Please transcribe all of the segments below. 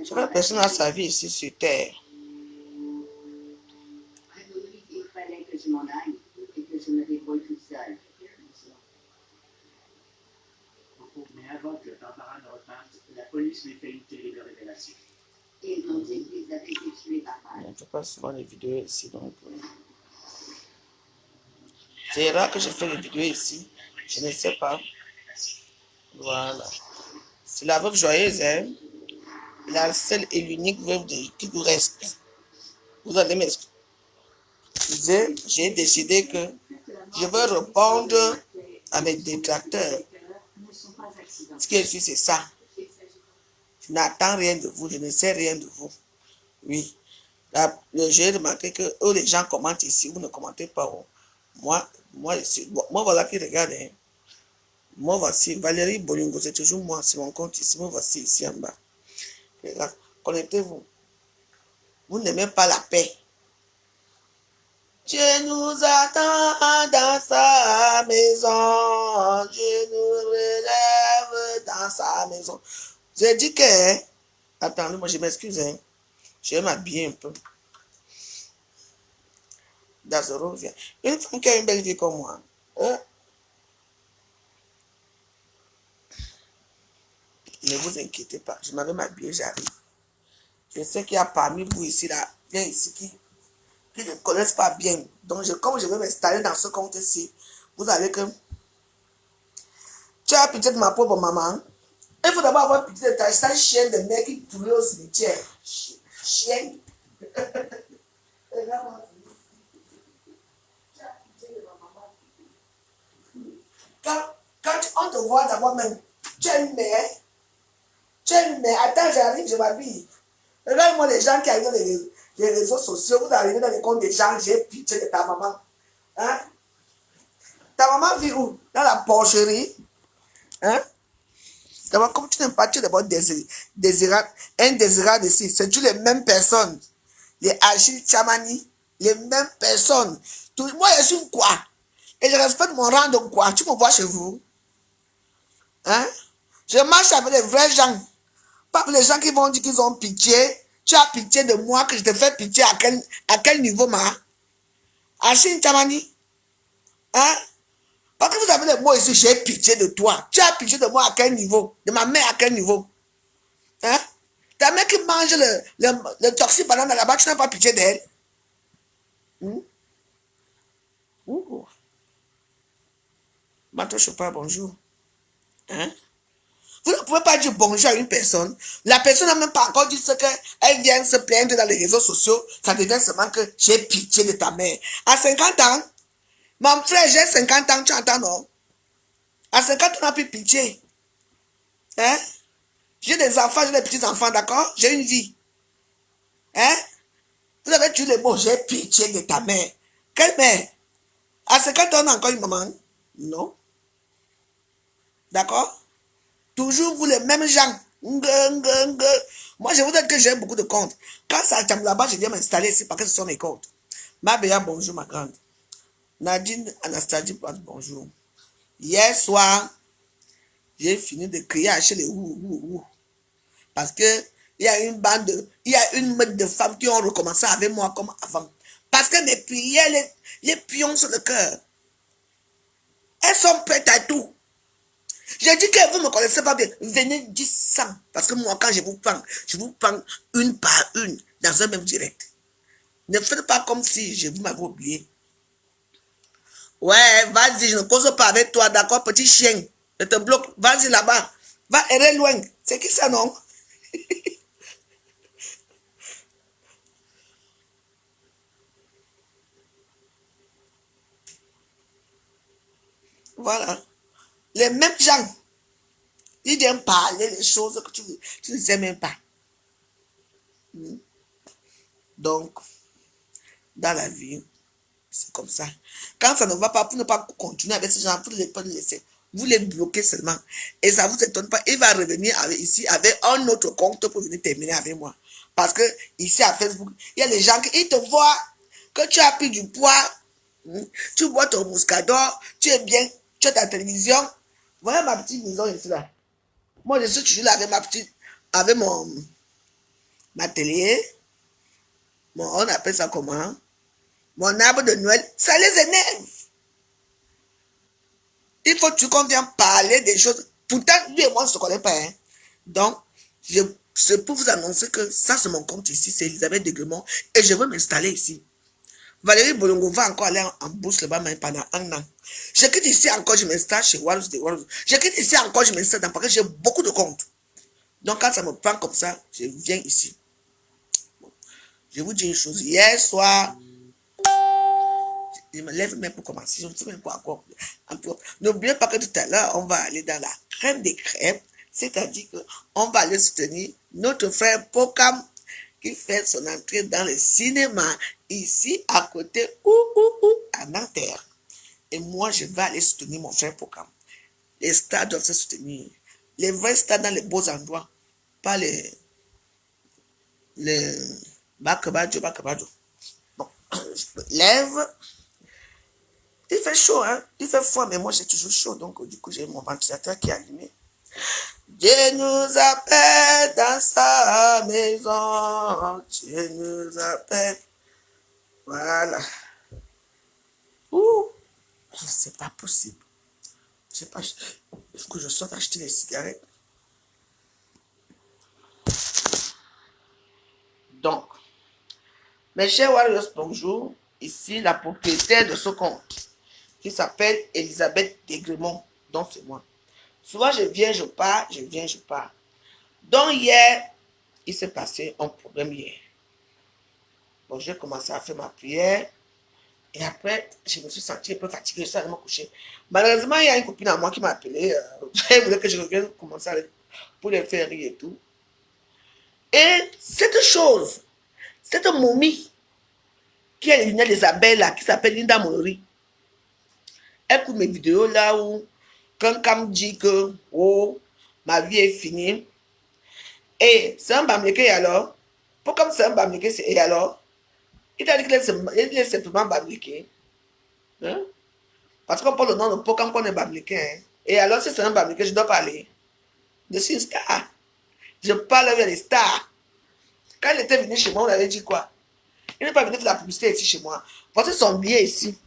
Chaque personne a sa vie ici sur terre. Mais avant que Barbara ne reparte, la police lui fait une terrible révélation. Je ne fais pas souvent les vidéos ici, donc c'est rare que je fais les vidéos ici. Je ne sais pas. Voilà. C'est la veuve joyeuse, hein? La seule et l'unique veuve qui vous reste. Vous allez m'excuser. J'ai décidé que je veux répondre à mes détracteurs. Ce que je suis, c'est ça. Je n'attends rien de vous, je ne sais rien de vous. Oui. J'ai remarqué que eux, les gens commentent ici, vous ne commentez pas. Oh. Moi, voilà qui regarde. Hein. Moi, voici, Valérie Bolingo, c'est toujours moi, c'est mon compte ici. Moi, voici ici en bas. Regarde, connectez-vous. Vous n'aimez pas la paix. Dieu nous attend dans sa maison. Dieu nous relève dans sa maison. J'ai dit que... Hein, attendez, moi je m'excuse. Hein. Je vais m'habiller un peu. Dazoro vient. Une femme qui a une belle vie comme moi. Ne vous inquiétez pas. Je m'avais m'habiller, j'arrive. Je sais qu'il y a parmi vous ici, là, bien ici, qui ne connaissent pas bien. Donc, comme je vais m'installer dans ce compte-ci, vous allez que... Tu as pitié de ma pauvre maman. Il faut d'abord avoir pitié de ta chienne de mec qui pourrit au cimetière. Chienne. Quand on te voit d'abord même, tu es une mère. Tu es une mère. Attends, j'arrive, je m'habille. Regarde-moi les gens qui arrivent dans les réseaux sociaux. Vous arrivez dans les comptes des gens, j'ai pitié de ta maman. Hein? Ta maman vit où? Dans la porcherie. Hein? D'abord, comme tu n'aimes pas, tu es d'abord indésirable ici. C'est toujours les mêmes personnes. Les Achille Chamani, les mêmes personnes. Moi, je suis quoi? Et je respecte mon rang de quoi? Tu me vois chez vous? Hein? Je marche avec les vrais gens. Pas avec les gens qui vont dire qu'ils ont pitié. Tu as pitié de moi, que je te fais pitié à quel niveau, ma? Achille Chamani? Hein? Parce que vous avez les mots ici, j'ai pitié de toi. Tu as pitié de moi à quel niveau? De ma mère à quel niveau? Hein? Ta mère qui mange le toxique banane là-bas, tu n'as pas pitié d'elle? Mato pas bonjour. Hein? Vous ne pouvez pas dire bonjour à une personne. La personne n'a même pas encore dit ce qu'elle vient se plaindre dans les réseaux sociaux. Ça devient seulement que j'ai pitié de ta mère. À 50 ans, mon frère, j'ai 50 ans, tu entends, non? À 50 ans, on n'a plus pitié. Hein? J'ai des enfants, j'ai des petits-enfants, d'accord? J'ai une vie. Hein? Vous avez tué les mots, j'ai pitié de ta mère. Quelle mère? À 50 ans, on a encore une maman? Non. D'accord? Toujours vous les mêmes gens. Moi, je vous dis que j'ai beaucoup de comptes. Quand ça tombe là-bas, je viens m'installer ici parce que ce sont mes comptes. Mabéa, bonjour ma grande. Nadine Anastasie, bonjour. Hier soir, j'ai fini de crier à chez les ouh. Parce que il y a une meute de femmes qui ont recommencé avec moi comme avant. Parce que mes prières, les pions sur le cœur. Elles sont prêtes à tout. J'ai dit que vous ne me connaissez pas bien. Venez dire ça. Parce que moi, quand je vous prends une par une dans un même direct. Ne faites pas comme si vous m'avez oublié. Ouais, vas-y, je ne cause pas avec toi, d'accord, petit chien. Je te bloque. Vas-y là-bas. Va errer loin. C'est qui ça, non? Voilà. Les mêmes gens. Ils viennent parler des choses que tu ne sais même pas. Donc, dans la vie, c'est comme ça. Quand ça ne va pas, pour ne pas continuer avec ces gens, pour ne pas les laisser. Vous les bloquez seulement. Et ça ne vous étonne pas. Il va revenir ici avec un autre compte pour venir terminer avec moi. Parce que ici à Facebook, il y a des gens qui te voient que tu as pris du poids. Tu bois ton muscador. Tu es bien. Tu as ta télévision. Voilà ma petite maison ici là. Moi, je suis toujours là avec ma petite, avec ma télé. On appelle ça comment? Mon arbre de Noël. Ça les énerve. Il faut que qu'on vienne parler des choses. Pourtant, lui et moi, on ne se connaît pas. Hein. Donc, c'est pour vous annoncer que ça, c'est mon compte ici. C'est Elisabeth Degremont. Et je veux m'installer ici. Valérie Bolongo va encore aller en bourse là-bas pendant un an. Je quitte ici encore, je m'installe chez Warus de Warus. Je quitte ici encore, je m'installe dans parce que j'ai beaucoup de comptes. Donc, quand ça me prend comme ça, je viens ici. Bon. Je vous dis une chose. Hier soir, je me lève même pour commencer. Je ne sais même pas encore. N'oubliez pas que tout à l'heure, on va aller dans la crème des crèmes. C'est-à-dire qu'on va aller soutenir notre frère Pokam qui fait son entrée dans le cinéma ici à côté à Nanterre. Et moi, je vais aller soutenir mon frère Pokam. Les stars doivent se soutenir. Les vrais stars dans les beaux endroits. Pas les Bakabadjo. Bon, je me lève. Il fait chaud, hein. Il fait froid, mais moi j'ai toujours chaud. Donc, du coup, j'ai mon ventilateur qui est allumé. Dieu nous appelle dans sa maison. Dieu nous appelle. Voilà. Ouh. C'est pas possible. Je sais pas. Il faut que je sorte acheter des cigarettes. Donc, mes chers Warriors, bonjour. Ici, la propriétaire de ce compte, qui s'appelle Elisabeth Degremont. Donc, c'est moi. Souvent, je viens, je pars, je viens, je pars. Donc, hier, il s'est passé un problème hier. Bon, j'ai commencé à faire ma prière. Et après, je me suis senti un peu fatiguée, je suis allée me coucher. Malheureusement, il y a une copine à moi qui m'a appelé. Elle voulait que je revienne commencer pour les faire rire et tout. Et cette chose, cette momie, qui est l'une des abeilles là, qui s'appelle Linda Monori, elle écoute mes vidéos là où quelqu'un me dit que oh, ma vie est finie. Et c'est un bamléké alors. Pour comme c'est un bamléké, c'est et alors. Il t'a dit qu'il est simplement bamléké. Hein? Parce qu'on parle le nom de Pokam qu'on est bamléké. Hein? Et alors, si c'est un bamléké, je dois parler. Je suis une star. Je parle avec les stars. Quand il était venu chez moi, on avait dit quoi? Il n'est pas venu de la publicité ici chez moi. Voici son billet ici.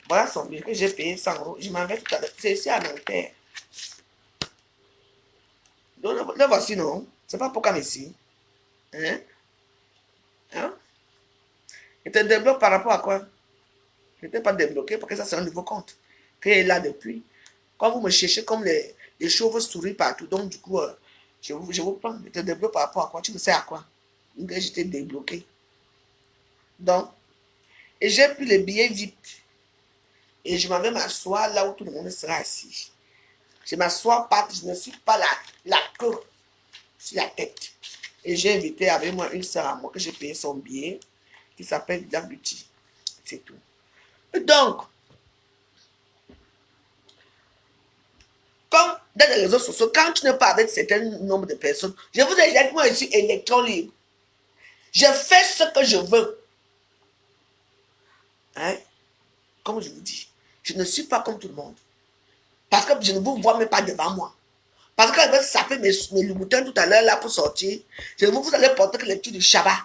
Voilà son billet que j'ai payé 100 €. Je m'en vais tout à l'heure. C'est ici à Nanterre. Donc, le voici, non? C'est pas Pokam ici. Hein? Hein? Il te débloque par rapport à quoi? Je n'étais pas débloqué parce que ça, c'est un nouveau compte qui est là depuis. Quand vous me cherchez comme les chauves-souris partout, donc du coup, je vous prends. Je te débloque par rapport à quoi? Tu me sais à quoi? Donc, j'étais débloqué. Donc, et j'ai pris le billet VIP. Et je m'en vais m'asseoir là où tout le monde sera assis. Je m'assois pas, je ne suis pas la queue sur la tête. Et j'ai invité avec moi une sœur à moi que j'ai payé son billet, qui s'appelle Dabuti. C'est tout. Donc, comme dans les réseaux sociaux, quand tu n'es pas avec un certain nombre de personnes, je vous ai dit que moi je suis électron libre. Je fais ce que je veux. Hein? Comme je vous dis, je ne suis pas comme tout le monde. Parce que je ne vous vois même pas devant moi. Parce que quand je vais saper mes louboutins tout à l'heure là pour sortir, je vous allez porter que les trucs du Shabbat.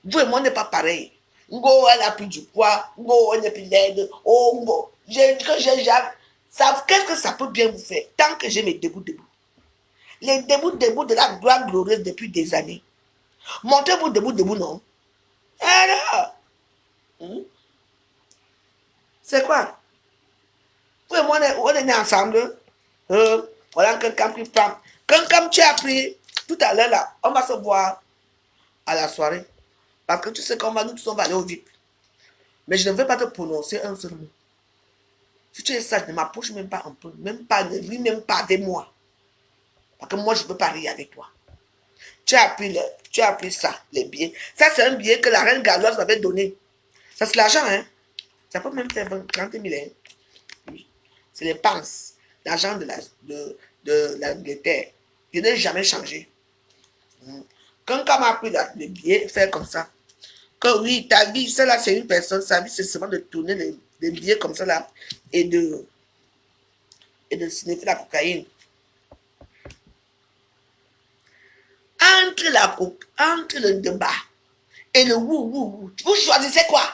Vous et moi, on n'est pas pareil. Ngo, elle a pris du poids. Ngo, elle n'est plus laide. Oh, Ngo. Qu'est-ce que ça peut bien vous faire? Tant que j'ai mes debout. Les debout de la gloire glorieuse depuis des années. Montrez-vous debout, non? Alors, c'est quoi? Vous et moi, on est nés ensemble. Voilà quelqu'un qui prend. Quelqu'un tu as pris tout à l'heure là, on va se voir à la soirée. Parce que tu sais qu'on va, nous tous on va aller au VIP. Mais je ne vais pas te prononcer un seul mot. Si tu es sage, ne m'approche même pas un peu. Même pas, ne ris même pas avec moi. Parce que moi, je ne peux pas rire avec toi. Tu as pris ça, les billets. Ça, c'est un billet que la reine galloise m'avait donné. Ça, c'est l'argent, hein. Ça peut même faire 30 000. Hein. Oui. C'est les penses, l'argent de l'Angleterre. Je n'ai jamais changé. Quand on m'a pris les billets, faire comme ça. Que oui, ta vie, celle-là, c'est une personne, sa vie, c'est seulement de tourner les billets comme ça là et de sniffer la cocaïne. Entre le débat et le wou, vous choisissez quoi?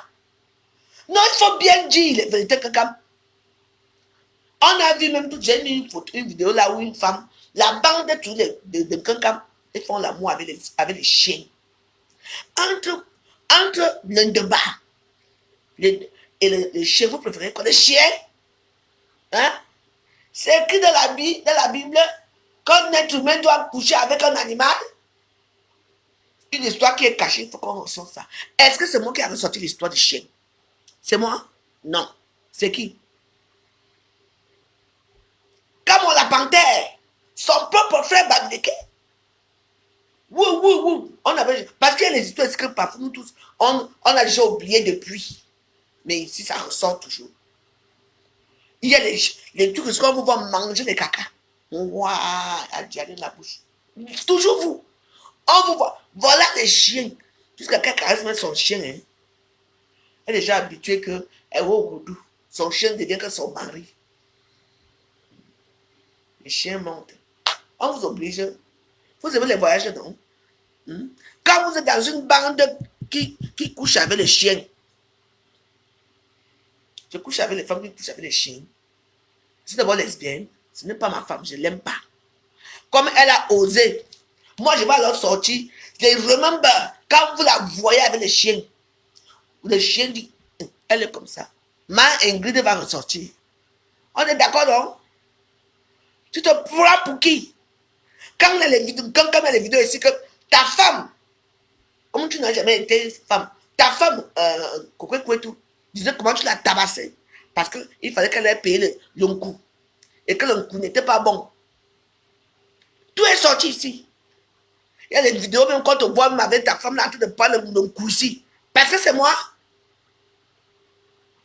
Non, il faut bien dire les vérités, quelqu'un. On a vu même, j'ai mis une vidéo là où une femme, la bande de tous de quelqu'un, ils font l'amour avec les chiens. Entre le débat et les chiens, vous préférez quoi? Les chiens? Hein? C'est écrit dans la Bible qu'un être humain doit coucher avec un animal. Une histoire qui est cachée, il faut qu'on ressorte ça. Est-ce que c'est moi qui ai ressorti l'histoire du chien? C'est moi? Non. C'est qui? Comme la panthère, son propre frère Badleke. On avait, parce qu'il y a les histoires écrites par nous tous. On a déjà oublié depuis. Mais ici, ça ressort toujours. Il y a les trucs qu'on vous voit manger les caca. Ouah, à diarrhée dans la bouche. Toujours vous. On vous voit. Voilà les chiens. Jusqu'à quelqu'un caresse même son chien. Hein. Elle est déjà habituée qu'elle va au goudou. Son chien devient que son mari. Les chiens montent. On vous oblige. Vous aimez les voyages, non? Quand vous êtes dans une bande qui couche avec les chiens, je couche avec les femmes qui couchent avec les chiens. C'est d'abord lesbienne. Ce n'est pas ma femme, je ne l'aime pas. Comme elle a osé, moi je vais leur sortir. Je remember quand vous la voyez avec les chiens. Le chien dit, elle est comme ça. Ma Ingrid va ressortir. On est d'accord, non? Tu te prends pour qui? Quand il y a les vidéos ici, que ta femme, comme tu n'as jamais été femme, ta femme, tout, disait comment tu l'as tabassée. Parce qu'il fallait qu'elle ait payé le coup. Et que le coup n'était pas bon. Tout est sorti ici. Il y a des vidéos, même quand on voit avec ta femme là, en train de prendre le coup ici. Parce que c'est moi.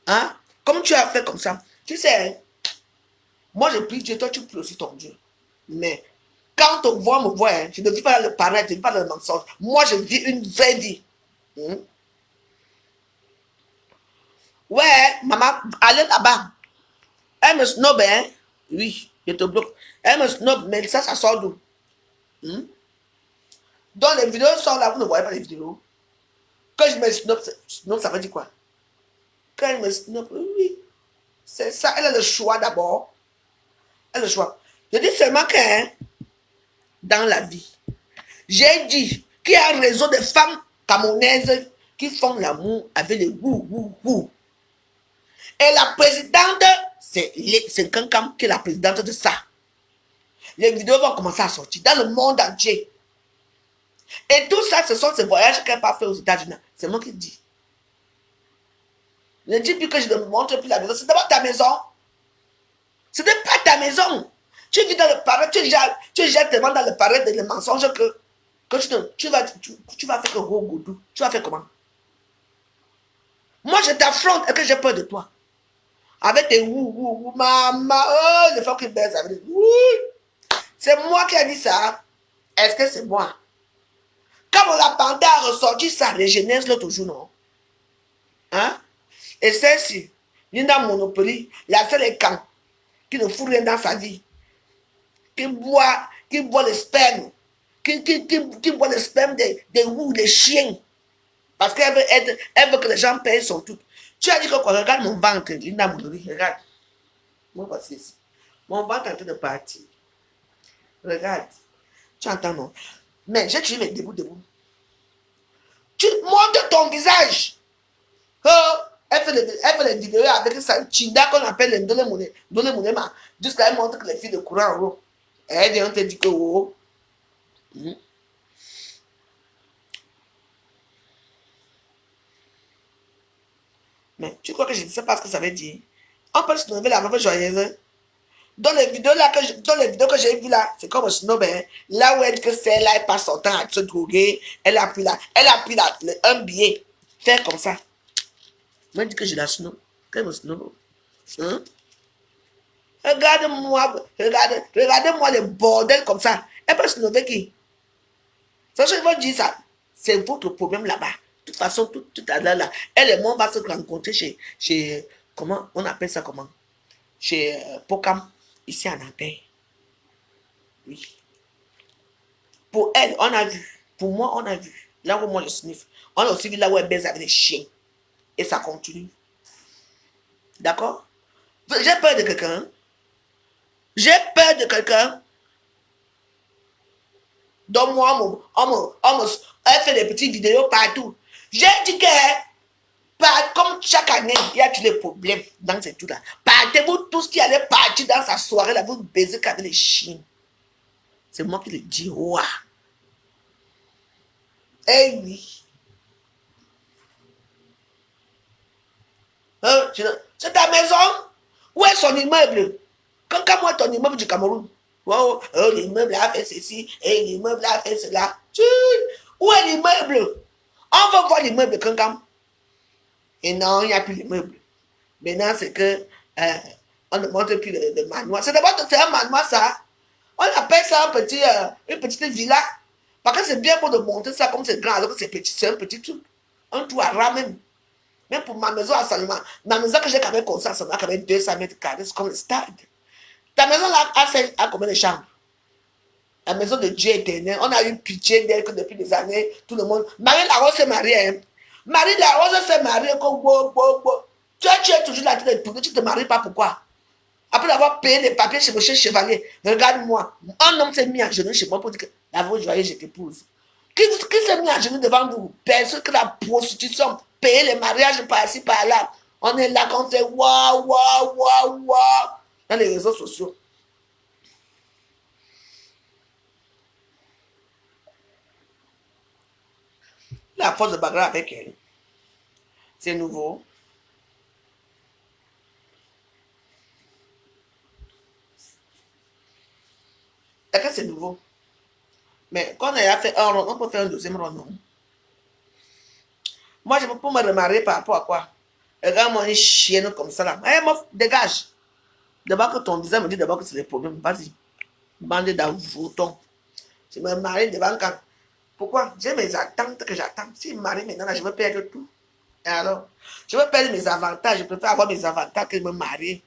Hein? Comme tu as fait comme ça. Tu sais, moi je prie Dieu, toi tu pries aussi ton Dieu. Mais quand on voit me voir, je ne vis pas dans le paraître, je ne vis pas dans le mensonge. Moi je vis une vraie vie. Ouais, maman, allez là-bas. Elle me snob, hein? Oui, je te bloque. Elle me snob, mais ça sort d'où? Donc les vidéos sortent là, vous ne voyez pas les vidéos. Quand je me snob, ça veut dire quoi? Quand elle me snob, oui. C'est ça, elle a le choix d'abord. Elle a le choix. Je dis seulement que, hein, dans la vie, j'ai dit qu'il y a un réseau de femmes camerounaises qui font l'amour avec les wou. Et la présidente, c'est Kankam qui est la présidente de ça. Les vidéos vont commencer à sortir dans le monde entier. Et tout ça, ce sont ces voyages qu'elle n'a pas fait aux États-Unis. C'est moi qui dis. Ne dis plus que je ne montre plus la maison. C'est d'abord ta maison. Ce n'est pas ta maison. Tu vis dans le paradis, tu jettes tellement dans le paradis des mensonges que tu vas faire que goudou. Tu vas faire comment? Moi, je t'affronte et que j'ai peur de toi. Avec tes wou, maman, oh, les femmes qui baissent avec des wou. C'est moi qui ai dit ça. Est-ce que c'est moi? Quand on l'a bandé à ressortir ça, les jeunesses l'autre jour, non? Hein? Et celle-ci, Linda Monopoly, la seule est quand? Qui ne fout rien dans sa vie. Qui boit le sperme. Qui boit le sperme des wou, des chiens. Parce qu'elle veut que les gens payent son truc. Tu as dit que quoi? Regarde mon ventre, Linda Monopoly, regarde. Moi, voici ici. Mon ventre est en train de partir. Regarde. Tu entends, non? Mais j'ai tué mes debout. Tu montres ton visage. Oh, elle fait les vidéos avec ça, Chinda qu'on appelle les Ndole Mounema. Jusqu'à elle montre que les filles de courant en haut. Elle vient te dire que oh. Mais tu crois que je ne sais pas ce que ça veut dire? On peut se nommer la meuf joyeuse. Dans les vidéos que j'ai vues là, c'est comme un snob, hein. Là où elle que c'est, là, elle passe son temps à se droguer. Elle a pris un billet. Faire comme ça. Moi, je dis que je la snob. Qu'elle me snobbe. Hein? Regarde-moi, regardez-moi le bordel comme ça. Elle peut snobber qui? Ça, je veux dire ça. C'est votre problème là-bas. De toute façon, tout à l'heure là, elle et moi, on va se rencontrer chez comment, on appelle ça comment? Chez Pocam, ici en Nanterre. Oui. Pour elle, on a vu. Pour moi, on a vu. Là où moi je sniffe. On a aussi vu là où elle baise avec les chiens. Et ça continue. D'accord? J'ai peur de quelqu'un. J'ai peur de quelqu'un. Donc moi, elle fait des petites vidéos partout. J'ai dit que, comme chaque année, il y a tous les problèmes dans ces trucs-là. Partez-vous tous qui allez partir dans sa soirée là, vous baisez qu'avec les chiens. C'est moi qui le dis. Ouah. Eh oui. C'est ta maison? Où est son immeuble? Quand moi, ton immeuble du Cameroun. Oh, l'immeuble a fait ceci, et l'immeuble a fait cela. Où est l'immeuble? On va voir l'immeuble Kankam. Et non, il n'y a plus l'immeuble. Maintenant, c'est que on ne montre plus le manoir. C'est d'abord un manoir, ça. On appelle ça une petite villa. Parce que c'est bien pour de montrer ça comme c'est grand, alors que c'est petit, c'est un petit truc. Un trou à ras même. Même pour ma maison à Salman, ma maison que j'ai quand même comme ça a quand même 200 mètres carrés, c'est comme le stade. Ta maison là a combien de chambres? La maison de Dieu éternel, on a eu pitié d'elle que depuis des années, tout le monde. Marie Larose s'est mariée. Hein? Marie Larose s'est mariée comme tu es toujours là, tu ne te maries pas, pourquoi? Après avoir payé les papiers chez monsieur Chevalier, regarde-moi, un homme s'est mis à genoux chez moi pour dire que la voix joyeuse, je t'épouse. Qui s'est mis à genoux devant vous? Personne que la prostitution, payer les mariages par-ci, par-là. On est là quand on fait waouh, waouh, waouh, waouh dans les réseaux sociaux. La force de bagarre avec elle, c'est nouveau. Et que c'est nouveau. Mais quand on a fait un rond, on peut faire un deuxième rond, non? Moi, je peux me remarier par rapport à quoi? Regarde-moi une chienne comme ça là. Eh, moi, dégage. D'abord que ton visage me dit d'abord que c'est le problème. Vas-y. Bande d'avoutons. Je me marie devant quand? Pourquoi? J'ai mes attentes que j'attends. Si je me marie maintenant, là, je veux perdre tout. Et alors? Je veux perdre mes avantages. Je préfère avoir mes avantages que de me marier.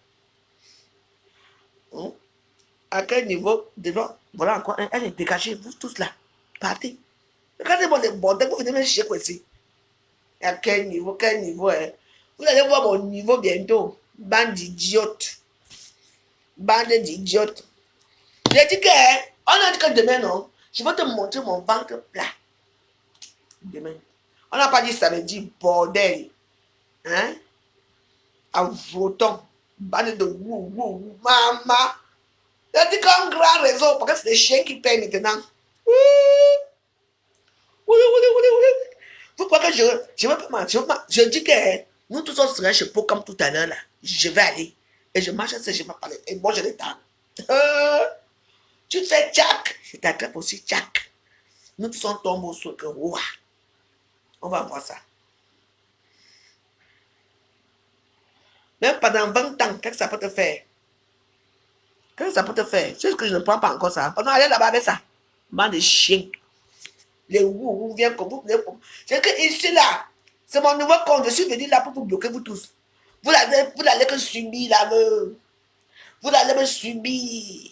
À quel niveau? Devant, voilà encore. Elle est dégagée. Vous tous là. Partez. Regardez-moi les bordels. Vous venez me chier quoi ici? À quel niveau? Quel niveau? Hein? Vous allez voir mon niveau bientôt. Bande d'idiotes. Bande d'idiotes. J'ai dit que, on a dit que demain, non, je vais te montrer mon ventre plat. Demain. On n'a pas dit samedi, bordel. Hein? À votant. Bande de wou, maman. J'ai dit qu'un grand réseau, parce que c'est des chiens qui payent maintenant. Oui. Vous croyez que je vais pas mentir? Je dis que nous tous on serait chez Pocam tout à l'heure là. Je vais aller. Et je marche, je vais parler. Et moi je les temps. Tu fais Jack, je t'attrape aussi Jack. Nous tous on tombe au sol que ouah. On va voir ça. Même pendant 20 ans, qu'est-ce que ça peut te faire? Qu'est-ce que ça peut te faire? C'est ce que je ne prends pas encore ça. Pendant aller là-bas avec ça. Bande de chiens. Les wou viennent comme vous. C'est que ici là, c'est mon nouveau compte. Je suis venu là pour vous bloquer vous tous. Vous n'allez que subir là. Vous n'allez me subir.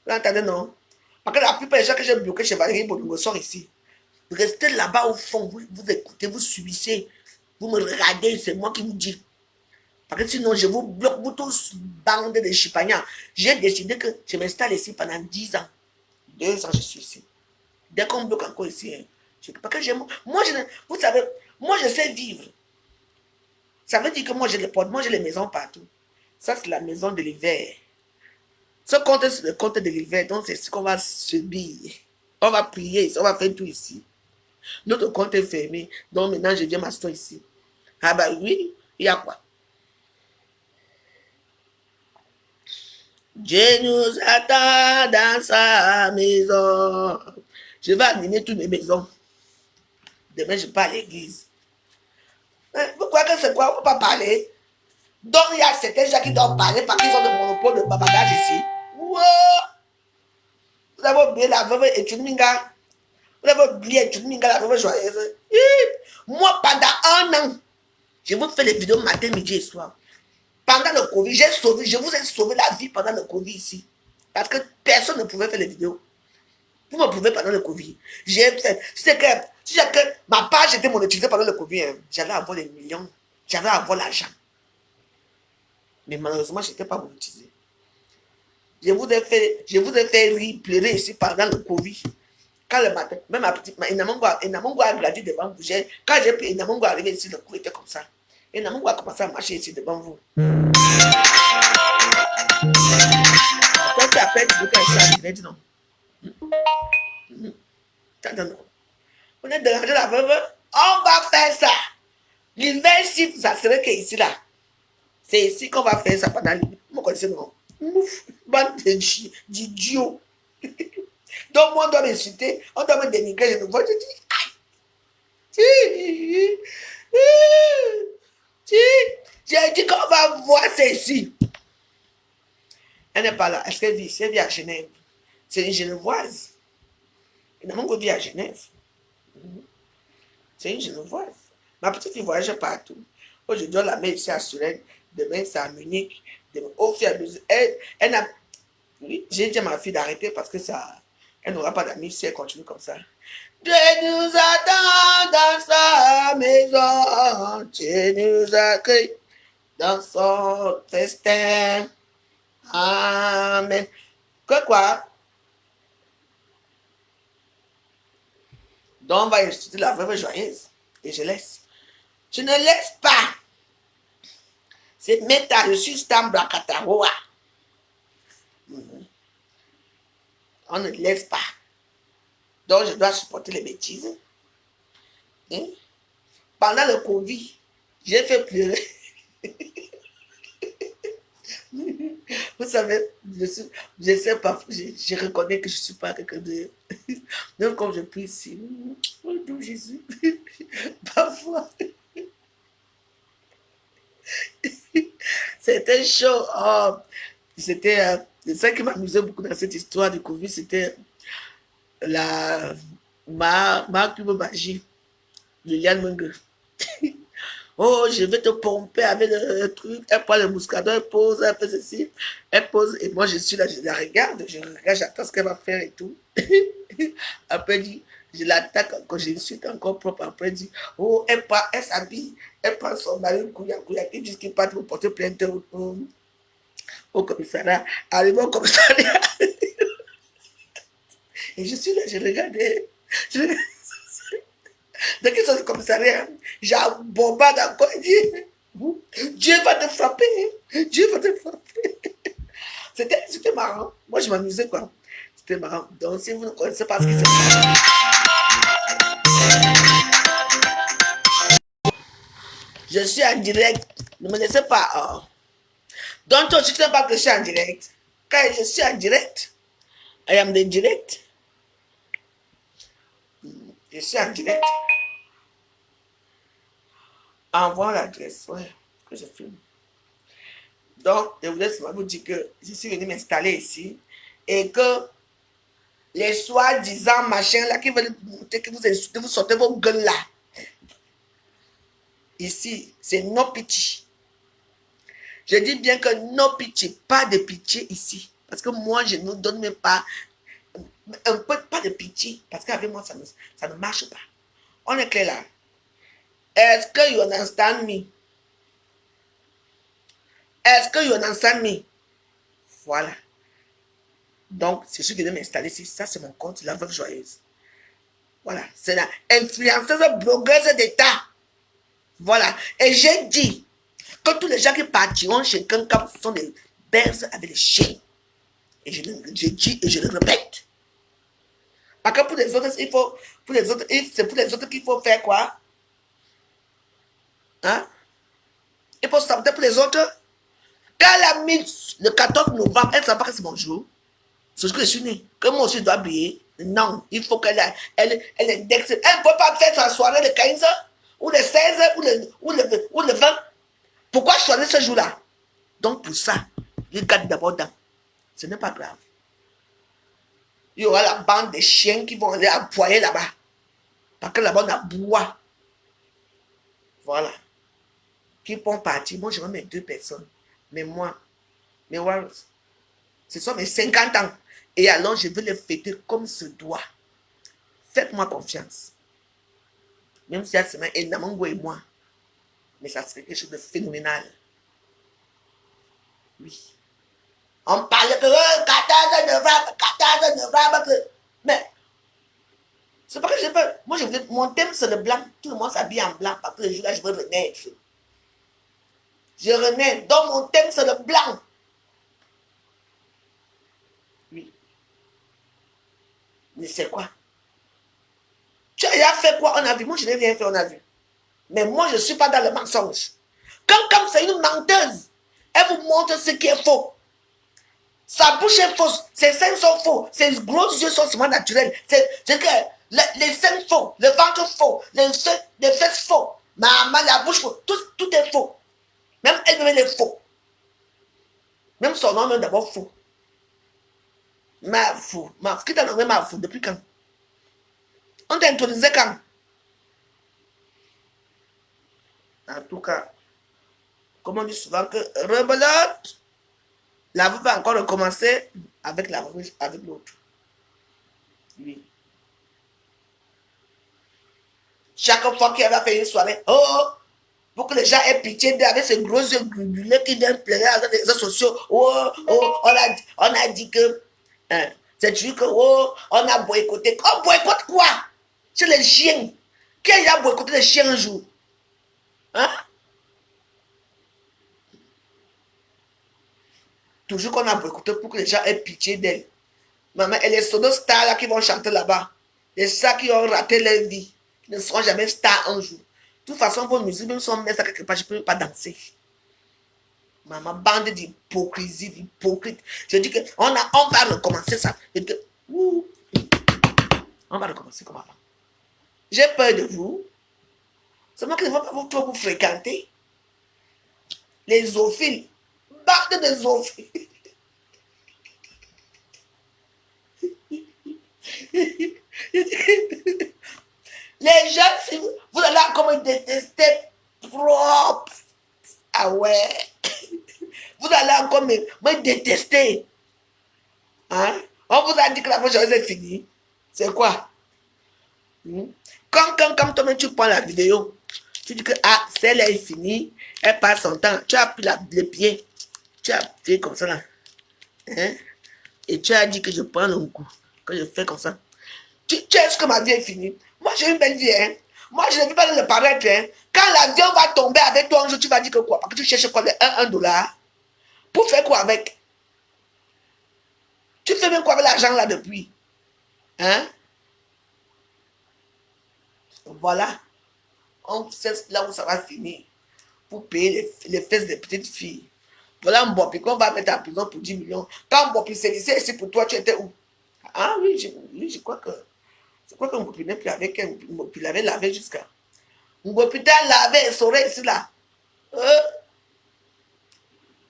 Vous entendez, non? Parce que la plupart des gens que j'ai bloqués chez Valérie Bonongo sont ici. Restez là-bas au fond. Vous écoutez, vous subissez. Vous me regardez, c'est moi qui vous dis. Parce que sinon, je vous bloque, vous tous, bande de chipagnards. J'ai décidé que je m'installe ici pendant 10 ans. 2 ans, je suis ici. Dès qu'on bloque encore ici, hein, parce que vous savez, moi je sais vivre. Ça veut dire que moi j'ai les portes, moi j'ai les maisons partout. Ça c'est la maison de l'hiver. Ce compte c'est le compte de l'hiver, donc c'est ce qu'on va subir. On va prier, on va faire tout ici. Notre compte est fermé, donc maintenant je viens m'asseoir ici. Ah bah oui, il y a quoi? Dieu nous attend dans sa maison. Je vais animer toutes mes maisons. Demain, je pars à l'église. Vous croyez que c'est quoi? On ne peut pas parler. Donc, il y a certains gens qui doivent parler parce qu'ils ont le monopole de babagage ici. Wow. Vous avez oublié la veuve et Tchouminga. Vous avez oublié Tchouminga, la veuve joyeuse. Moi, pendant 1 an, je vous fais les vidéos matin, midi et soir. Pendant le Covid, je vous ai sauvé la vie pendant le Covid ici. Parce que personne ne pouvait faire les vidéos. Vous me prouvez pendant le Covid. C'est que ma page était monétisée pendant le Covid. Hein. J'allais avoir des millions. J'allais avoir l'argent. Mais malheureusement, je n'étais pas monétisé. Je vous ai fait rire, pleurer ici pendant le Covid. Quand le matin, même ma petite, Enamongo a grandi devant vous. Quand j'ai pris Enamongo arrivé ici, le cours était comme ça. Enamongo a commencé à marcher ici devant vous. Quand tu appelles, tu veux qu'elle soit, je vais dire non. Non. On est dérangé la veuve. On va faire ça. L'hiver ici, ça serait que ici là. C'est ici qu'on va faire ça pendant l'hiver. Vous me connaissez non? Ouf, bande d'idiots. Donc moi on doit m'insulter, on doit me dénigrer, je me vois, je dis, j'ai dit qu'on va voir ça ici. Elle n'est pas là. Est-ce qu'elle vit? Elle vit à Genève. C'est une Genevoise. Elle n'a même pas vit à Genève. C'est une Genevoise. Ma petite fille voyage partout. Aujourd'hui, on la met ici à Suresnes. Demain, c'est à Munich. Demain, au fur et à mesure. Elle n'a... Oui, j'ai dit à ma fille d'arrêter parce que ça... Elle n'aura pas d'amis si elle continue comme ça. Dieu nous attend dans sa maison. Dieu nous accueille dans son festin. Amen. Quoi? Donc, on va insulter la veuve joyeuse. Et je laisse. Je ne laisse pas. C'est Meta, je suis Stambrakataroa. On ne laisse pas. Donc, je dois supporter les bêtises. Hein? Pendant le Covid, j'ai fait pleurer. Vous savez, je sais pas, je reconnais que je ne suis pas quelqu'un de... Même quand je prie ici, oh Dieu Jésus, parfois, c'était chaud. Oh, c'était ça qui m'amusait beaucoup dans cette histoire du Covid, c'était ma cube magie, Liliane Mungue. Oh, je vais te pomper avec le truc. Elle prend le mouscador, elle pose, elle fait ceci, elle pose. Et moi, je suis là, je la regarde, j'attends ce qu'elle va faire et tout. Après, elle dit, je l'attaque quand je suis encore propre. Après, elle dit, oh, elle s'habille, elle prend son mari, couilla, qui dit qu'il part pour porter plainte au commissariat. Arrivé au commissariat. Et je suis là, je regardais. Dès qu'ils sont au commissariat, j'ai un bombard encore. Il dit, Dieu va te frapper. Dieu va te frapper. C'était marrant. Moi, je m'amusais, quoi. C'était marrant. Donc, si vous ne connaissez pas ce qui s'est passé, je suis en direct. Ne me laissez pas. Oh. Donc, toi, tu ne sais pas que je suis en direct. Quand je suis en direct, I am the direct. Je suis en direct. Envoie l'adresse, ouais, que je filme. Donc, je voulais seulement vous dire que je suis venu m'installer ici et que les soi-disant machins là qui veulent montrer que vous insultez, vous sortez vos gueules là. Ici, c'est no pitié. Je dis bien que no pitié, pas de pitié ici. Parce que moi, je ne vous donne même pas un peu, pas de pitié. Parce qu'avec moi, ça ne marche pas. On est clair là. Est-ce que you understand me? Est-ce que you understand me? Voilà. Donc, c'est ce qui vient m'installer ici. Ça, c'est mon compte, la veuve joyeuse. Voilà. C'est la influenceuse blogueuse d'État. Voilà. Et j'ai dit que tous les gens qui partiront chez quelqu'un sont des bêtes avec les chiens. Et je dis et je le répète. Parce que pour les autres, c'est pour les autres qu'il faut faire quoi? Hein? Il faut savoir pour les autres. Quand elle a mis le 14 novembre, elle ne savait pas que c'est mon jour. C'est ce que je suis né. Que moi aussi je dois briller. Non, il faut qu'elle indexe. Elle ne peut pas faire sa soirée le 15 ou le 16 ou le 20. Pourquoi choisir ce jour-là? Donc pour ça, il garde d'abord dans. Ce n'est pas grave. Il y aura la bande des chiens qui vont aller aboyer là-bas. Parce que là-bas, on a bois. Voilà. Qui vont partir. Moi, je vais mettre 2 personnes. Mais moi, mes warriors, ce sont mes 50 ans. Et alors, je veux les fêter comme se doit. Faites-moi confiance. Même si la semaine, et Namango et moi. Mais ça serait quelque chose de phénoménal. Oui. On parle que 14 novembre, 14 novembre. Mais, c'est pas que j'ai peur. Moi, mon thème, c'est le blanc. Tout le monde s'habille en blanc. Parce que le jour-là, je veux renaître. Je renais. Donc, mon thème, c'est le blanc. Oui. Mais c'est quoi? Tu as déjà fait quoi? On a vu. Moi, je n'ai rien fait, on a vu. Mais moi, je ne suis pas dans le mensonge. Comme c'est une menteuse, elle vous montre ce qui est faux. Sa bouche est fausse, ses seins sont faux, ses gros yeux sont seulement naturels. C'est que les seins faux, le ventre faux, les fesses faux, la bouche faux, tout est faux. Même elle-même est faux. Même son nom est d'abord faux. Qui t'a nommé ma fou depuis quand? On t'a intronisé quand? En tout cas, comme on dit souvent que rebelote, la vie va encore recommencer avec l'autre. Oui. Chaque fois qu'elle va faire une soirée, pour que les gens aient pitié d'elle avec ces gros yeux globuleux qui viennent pleurer avec les réseaux sociaux. On a dit que c'est juste que on a boycotté. On boycotte quoi? C'est les chiens. Qui a boycotté les chiens un jour? Hein? Toujours qu'on a boycotté pour que les gens aient pitié d'elle. Maman, et les sonos stars là qui vont chanter là-bas, les stars qui ont raté leur vie, qui ne seront jamais stars un jour. De toute façon, vos musiques, même si on met ça quelque part, je ne peux même pas danser. Maman, bande d'hypocrisie, d'hypocrite. Je dis qu'on va recommencer ça. On va recommencer comme avant. J'ai peur de vous. C'est moi qui ne vais pas vous fréquenter. Les zoophiles. Bande de zoophiles. Les gens, si vous allez encore me détester propre. Ah ouais. Vous allez encore me détester. Hein? On vous a dit que la prochaine est finie. C'est quoi? Quand toi-même tu prends la vidéo, tu dis que celle est finie, elle passe son temps. Tu as pris les pieds. Tu as fait comme ça là. Hein? Et tu as dit que je prends le coup. Que je fais comme ça. Tu est-ce que ma vie est finie? Moi j'ai une belle vie. Hein? Moi je ne veux pas le paraître. Hein? Quand l'avion va tomber avec toi un jour, tu vas dire que quoi? Parce que tu cherches quoi? $1. Pour faire quoi avec? Tu fais même quoi avec l'argent là depuis? Hein? Voilà. On sait là où ça va finir. Pour payer les fesses des petites filles. Voilà un Mbopi qu'on va mettre en prison pour 10 millions. Quand Mbopi s'est ici pour toi, tu étais où? Ah oui, je crois que. Je crois que Mbopi n'est plus avec elle. Mbopi l'avait lavé jusqu'à. Mbopi t'a lavé et sauvé ici là.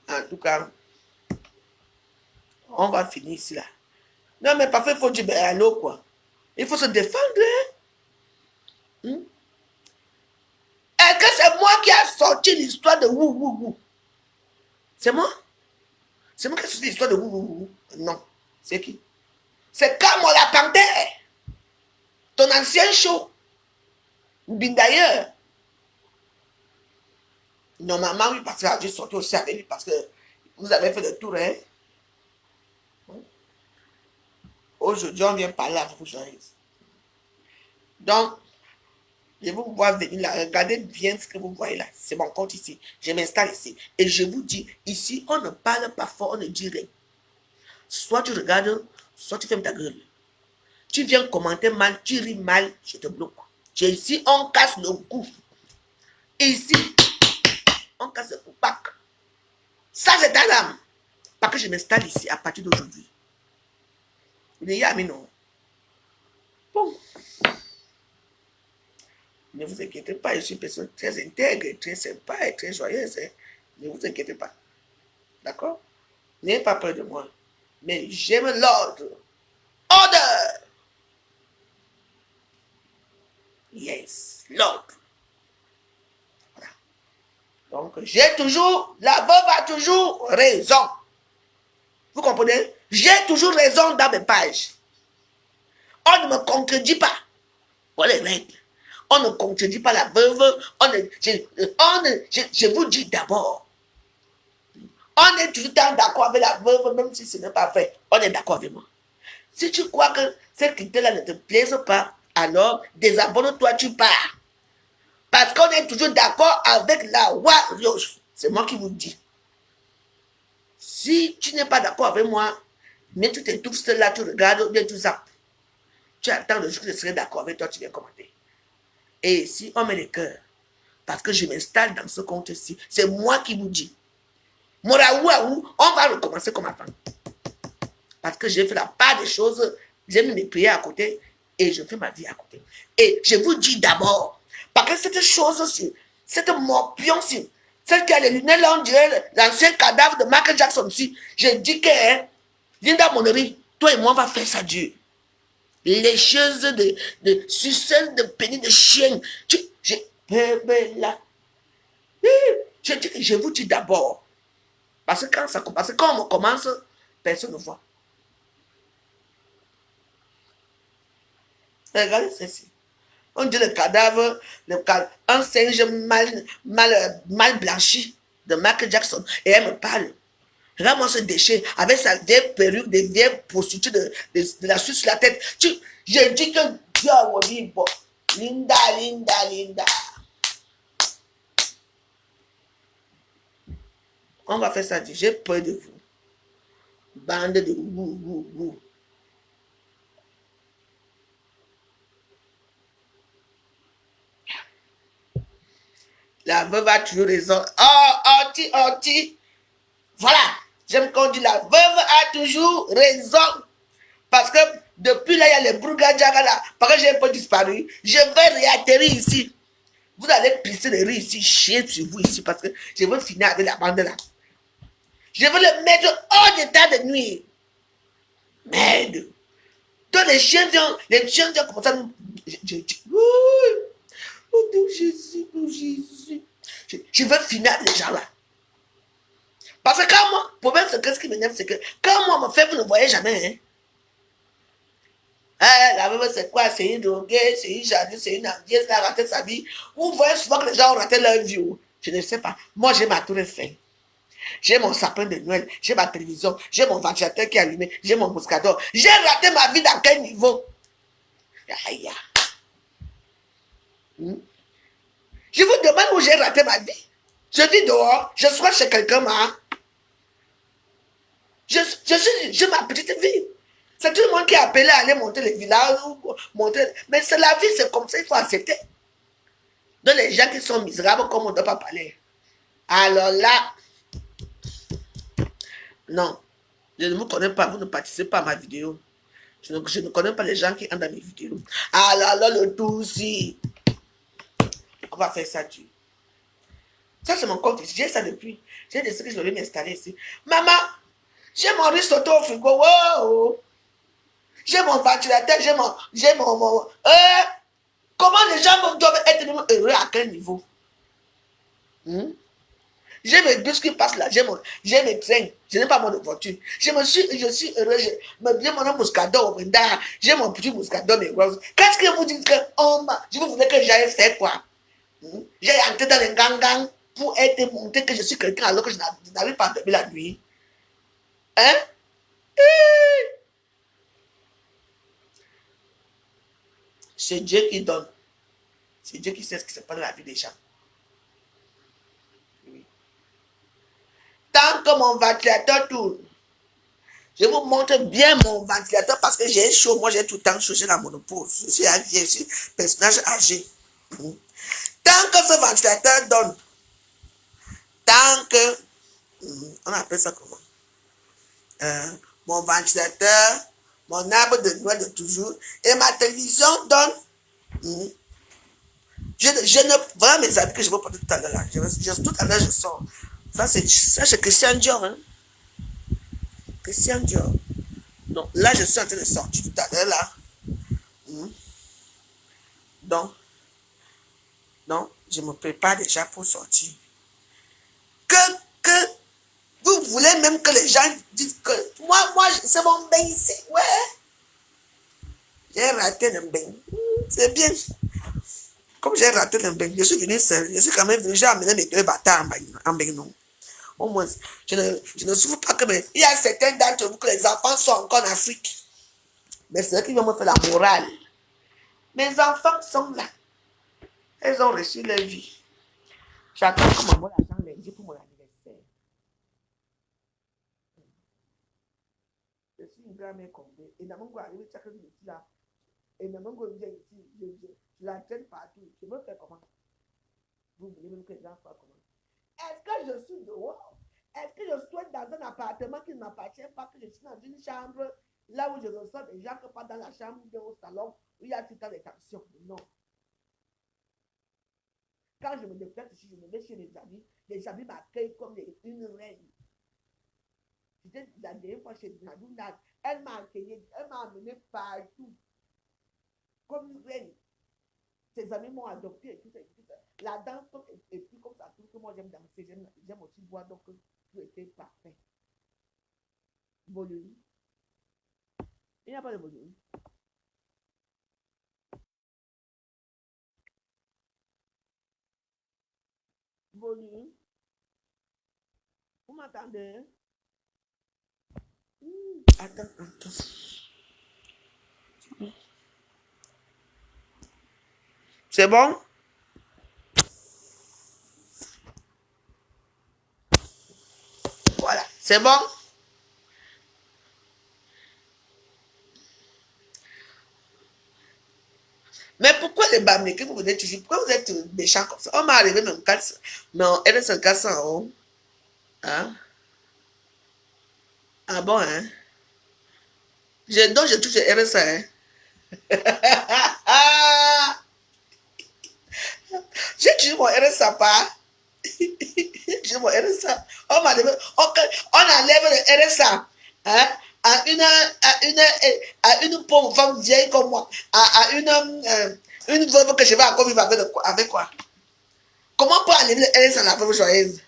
En tout cas, on va finir ici là. Non, mais parfois, il faut dire à l'eau quoi. Il faut se défendre. Hein? Est-ce que c'est moi qui a sorti l'histoire de wou? C'est moi? C'est moi qui ai sorti l'histoire de wou? Non. C'est qui? C'est Camo la panthère. Ton ancien show. D'ailleurs. Normalement, oui, parce que j'ai sorti aussi avec lui parce que vous avez fait le tour, hein? Aujourd'hui, on vient parler avec vous, journalistes. Donc, je vous vois venir là. Regardez bien ce que vous voyez là. C'est mon compte ici. Je m'installe ici. Et je vous dis, ici, on ne parle pas fort, on ne dit rien. Soit tu regardes, soit tu fermes ta gueule. Tu viens commenter mal, tu ris mal, je te bloque. Ici, on casse le cou. Ici, on casse le cou. Ça, c'est ta dame. Parce que je m'installe ici à partir d'aujourd'hui. Il y a mis non. Bon. Ne vous inquiétez pas, je suis une personne très intègre, très sympa et très joyeuse. Hein. Ne vous inquiétez pas. D'accord? N'ayez pas peur de moi. Mais j'aime l'ordre. Order! Yes, l'ordre. Voilà. Donc, j'ai toujours, la veuve a toujours raison. Vous comprenez? J'ai toujours raison dans mes pages. On ne me contredit pas. Voilà les règles. On ne contredit pas la veuve. Je vous dis d'abord. On est tout le temps d'accord avec la veuve, même si ce n'est pas vrai. On est d'accord avec moi. Si tu crois que cette critique-là ne te plaise pas, alors désabonne-toi, tu pars. Parce qu'on est toujours d'accord avec la Warriors. C'est moi qui vous dis. Si tu n'es pas d'accord avec moi, mais tu te trouves seul là, tu regardes, bien tout ça. Tu attends le jour que je serai d'accord avec toi, tu viens commenter. Et si on met les cœurs, parce que je m'installe dans ce compte-ci, c'est moi qui vous dis. Moraouaou, on va recommencer comme avant. Parce que j'ai fait la part des choses, j'ai mis mes prières à côté et je fais ma vie à côté. Et je vous dis d'abord, parce que cette chose-ci, cette morpion-ci, celle qui a les lunettes là, on dirait l'ancien cadavre de Michael Jackson aussi, je dis que, hein, Linda Monnery, toi et moi, on va faire ça Dieu. Les choses de sucelles, de pénis, de chien. Je vous dis d'abord. Parce que quand on commence, personne ne voit. Regardez ceci. On dit le cadavre, un singe mal blanchi de Michael Jackson. Et elle me parle. Regarde-moi ce déchet avec sa vieille perruque, des vieilles prostituées de la suite sur la tête. Je dis que Dieu a dit, bon, Linda. On va faire ça. J'ai peur de vous. Bande de wou. La veuve a toujours raison. Oh, anti. Voilà. J'aime quand on dit la veuve a toujours raison. Parce que depuis là, il y a les Brougadjaga là. Parce que j'ai un peu disparu. Je vais réatterrir ici. Vous allez pisser les riz ici, chier sur vous ici. Parce que je veux finir avec la bande là. Je veux le mettre hors d'état de nuit. Merde. Donc les chiens viennent comme ça. Oh Jésus. Je veux finir avec les gens là. Parce que quand moi, pour même ce qui m'énerve, c'est que quand moi me fait, vous ne voyez jamais. La veuve, c'est quoi? C'est une droguée, c'est une jadis, c'est une andienne, elle a raté sa vie. Vous voyez souvent que les gens ont raté leur vie. Je ne sais pas. Moi, j'ai ma tour Eiffel. J'ai mon sapin de Noël, j'ai ma télévision, j'ai mon ventilateur qui est allumé, j'ai mon mouscador. J'ai raté ma vie dans quel niveau? Aïe. Je vous demande où j'ai raté ma vie. Je dis dehors, je suis chez quelqu'un, j'ai ma petite vie. C'est tout le monde qui est appelé à aller monter les villages, mais c'est la vie, c'est comme ça, il faut accepter. Donc les gens qui sont misérables, comme on ne doit pas parler. Alors là, non, je ne vous connais pas, vous ne participez pas à ma vidéo. Je ne connais pas les gens qui ont dans mes vidéos. Alors là, le tout si. On va faire ça, tu. Ça, c'est mon compte ici. J'ai ça depuis. J'ai décidé que je vais m'installer ici. Maman, j'ai mon risotto au frigo. Wow. J'ai mon ventilateur, j'ai mon comment les gens doivent être heureux à quel niveau? J'ai mes bus qui passent là, j'ai mes trains, je n'ai pas mon voiture. Je suis heureux, j'ai mon mouscador au Wenda, j'ai mon petit mouscador mais rose. Qu'est-ce que vous dites que je vous voulais que j'aille faire quoi? J'ai entré dans les gang pour être monté que je suis quelqu'un alors que je n'arrive pas à dormir la nuit. Hein? C'est Dieu qui donne. C'est Dieu qui sait ce qui se passe dans la vie des gens. Oui. Tant que mon ventilateur tourne, je vous montre bien mon ventilateur parce que j'ai chaud. Moi, j'ai tout le temps chaud. J'ai la monopause. Je suis un vieux, je suis personnage âgé. Tant que ce ventilateur donne, tant que... on appelle ça comment? Mon ventilateur, mon arbre de Noël de toujours, et ma télévision donne. Je ne vois mes amis que je vais porter tout à l'heure. Tout à l'heure, je sors. Ça, c'est Christian Dior. Hein? Christian Dior. Donc, là, je suis en train de sortir tout à l'heure, là. Donc, je me prépare déjà pour sortir. Que vous voulez même que les gens disent que moi c'est mon bain ici. Ouais. J'ai raté le bain. C'est bien. Comme j'ai raté le bain, je suis venu seul. Je suis quand même venu, j'ai amené mes deux bâtards en bain, non. Au moins, je ne souffre pas que il y a certains d'entre vous que les enfants sont encore en Afrique. Mais c'est eux qui vont me faire la morale. Mes enfants sont là. Elles ont reçu leur vie. J'attends qu'on m'envoie l'argent lundi pour mon anniversaire. Je suis une grand-mère comblée. Et Namongo arrive chaque jour ici là. Et Namongo vient ici. Je la traîne partout. Je veux faire comment? Vous voulez même que les gens fassent comment? Est-ce que je suis dehors? Est-ce que je suis dans un appartement qui ne m'appartient pas, que je suis dans une chambre là où je reçois des gens que pas dans la chambre ou au salon où il y a tout le temps des tensions? Non. Quand je me déplace ici, je me mets chez les amis m'accueillent comme une reine. J'étais la dernière fois chez Nadouna, elle m'a accueilli, elle m'a amené partout comme une reine. Ses amis m'ont adopté et tout ça. La danse est plus comme ça, tout que moi j'aime danser, j'aime aussi boire, donc tout était parfait. Volume. Il n'y a pas de volume. Volume. Vous m'entendez? Attends. C'est bon? Voilà, c'est bon? Mais pourquoi les Bamileke, vous venez toujours, pourquoi vous êtes méchants comme ça? On m'a arrivé même 400, non, elle est 400 euros. Hein? Ah bon, hein? Donc, je touche RSA, hein? J'ai toujours mon RSA, pas? J'ai mon RSA. On enlève le RSA, hein? À une pauvre femme vieille comme moi, à une veuve que je vais encore vivre avec quoi? Comment peut enlever le RSA à la veuve joyeuse?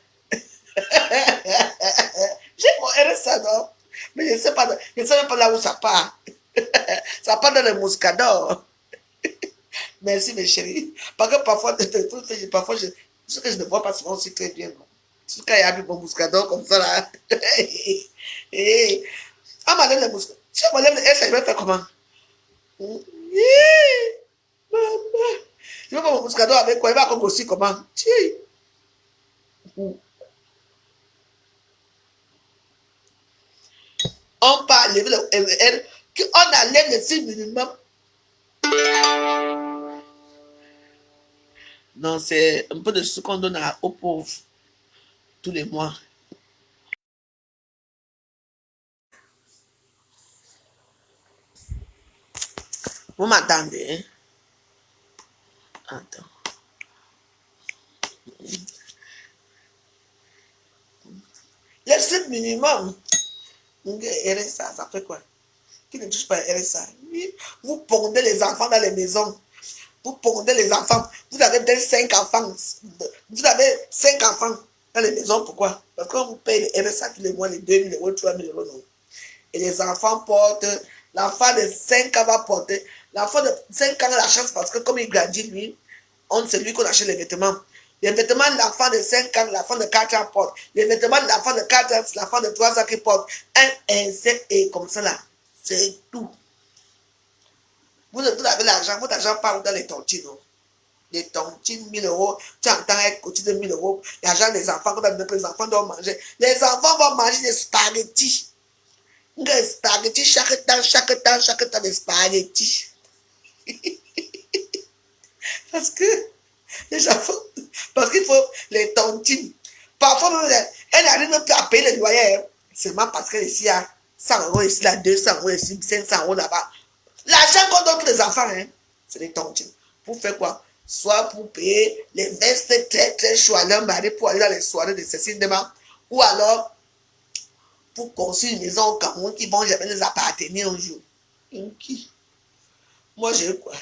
J'ai mon RSA, non? Mais je ne sais pas même pas là où ça part. Ça part dans le Moscador. Merci, mes chéris. Parce que parfois, ce que je ne vois pas souvent aussi très bien. C'est quand il y a du bon Moscador comme ça, là. On m'enlève le Moscador. Si on m'enlève le RSA, je vais faire comment? Maman. Je vais pas mon Moscador avec quoi? Il va comme aussi comment? On peut enlever on enlève le signe minimum. Non, c'est un peu de ce qu'on donne aux pauvres tous les mois. Vous m'entendez? Attends. Le strict minimum. RSA, ça fait quoi? Qui ne touche pas à RSA? Vous pondez les enfants dans les maisons. Vous pondez les enfants. Vous avez peut-être 5 enfants. Vous avez 5 enfants dans les maisons. Pourquoi? Parce que vous payez les RSA tous les mois, les 2 000 euros, 3 000 euros. Non. Et les enfants portent. L'enfant de 5 ans va porter. L'enfant de 5 ans a la chance parce que comme il grandit, lui, c'est lui qu'on achète les vêtements. Les vêtements de l'enfant de 5 ans, l'enfant de 4 ans porte. Les vêtements de l'enfant de 4 ans, l'enfant de 3 ans qui porte. Un insecte et comme ça là. C'est tout. Vous avez l'argent, votre argent part dans les tontines. Non? Les tontines, 1000 euros. Tu entends un côté de 1000 euros. L'argent des enfants, que les enfants doivent manger. Les enfants vont manger des spaghettis. Des spaghettis chaque temps des spaghettis. Parce que les enfants, parce qu'il faut les tontines. Parfois, elle n'arrive même plus à payer les loyers. Seulement parce qu'elle ici a 100 euros ici, là, 200 euros ici, 500 euros là-bas. L'argent qu'on donne pour les enfants, hein, c'est les tontines. Vous faites quoi? soit pour payer les vestes très très chaudes à leur mari pour aller dans les soirées de Cécile Dema, ou alors pour construire une maison au Cameroun qui ne vont jamais les appartenir un jour. Qui? Moi, j'ai quoi?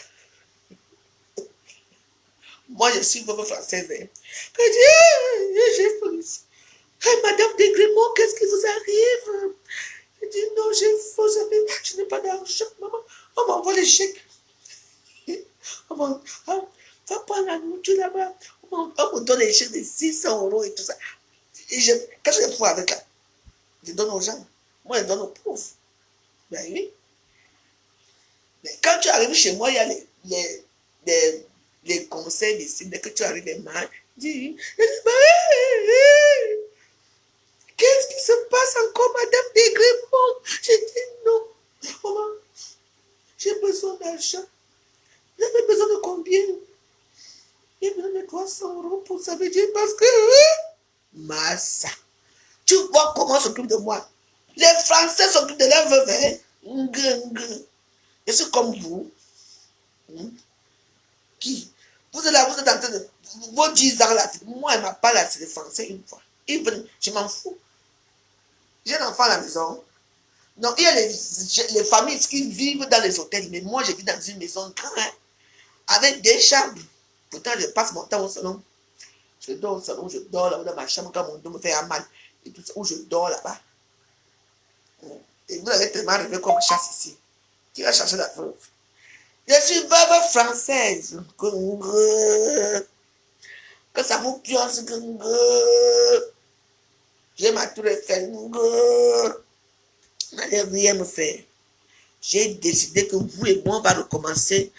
Moi, je suis veuve française. Hein. Je dis, j'ai police. Hey, Madame Desgrémont, qu'est-ce qui vous arrive? Je dis, non, je n'ai pas d'argent, maman. On m'envoie les chèques. Va prendre la nourriture là-bas. On me donne les chèques de 600 € et tout ça. Et qu'est-ce que je fais avec là? Je donne aux gens. Moi, je donne aux pauvres. Ben oui. Mais quand tu arrives chez moi, il y a les conseils ici. Dès que tu arrives, les mains, dis, qu'est-ce qui se passe encore, Madame Desgrémont? J'ai dit non. Maman, j'ai besoin d'argent. Vous avez besoin de combien? Il me donne 300 € pour ça. Je dis parce que... Massa. Tu vois comment on s'occupe de moi. Les Français s'occupent de leur veuve. Hein? Je suis comme vous. Qui? Vous êtes là, vous êtes en train de... Vos 10 ans là, moi, elle m'a pas là, c'est les Français une fois. Je m'en fous. J'ai un enfant à la maison. Donc, il y a les familles qui vivent dans les hôtels. Mais moi, je vis dans une maison grande, avec des chambres. Pourtant, je passe mon temps au salon. Je dors au salon, je dors là dans ma chambre quand mon dos me fait un mal. Et tout ça, où je dors là-bas. Et vous avez tellement rêvé comme chasse ici. Qui va chercher la veuve? Je suis veuve française. Que ça vous pionce. J'ai ma tour Eiffel. N'allez rien me faire. J'ai décidé que vous et moi, on va recommencer.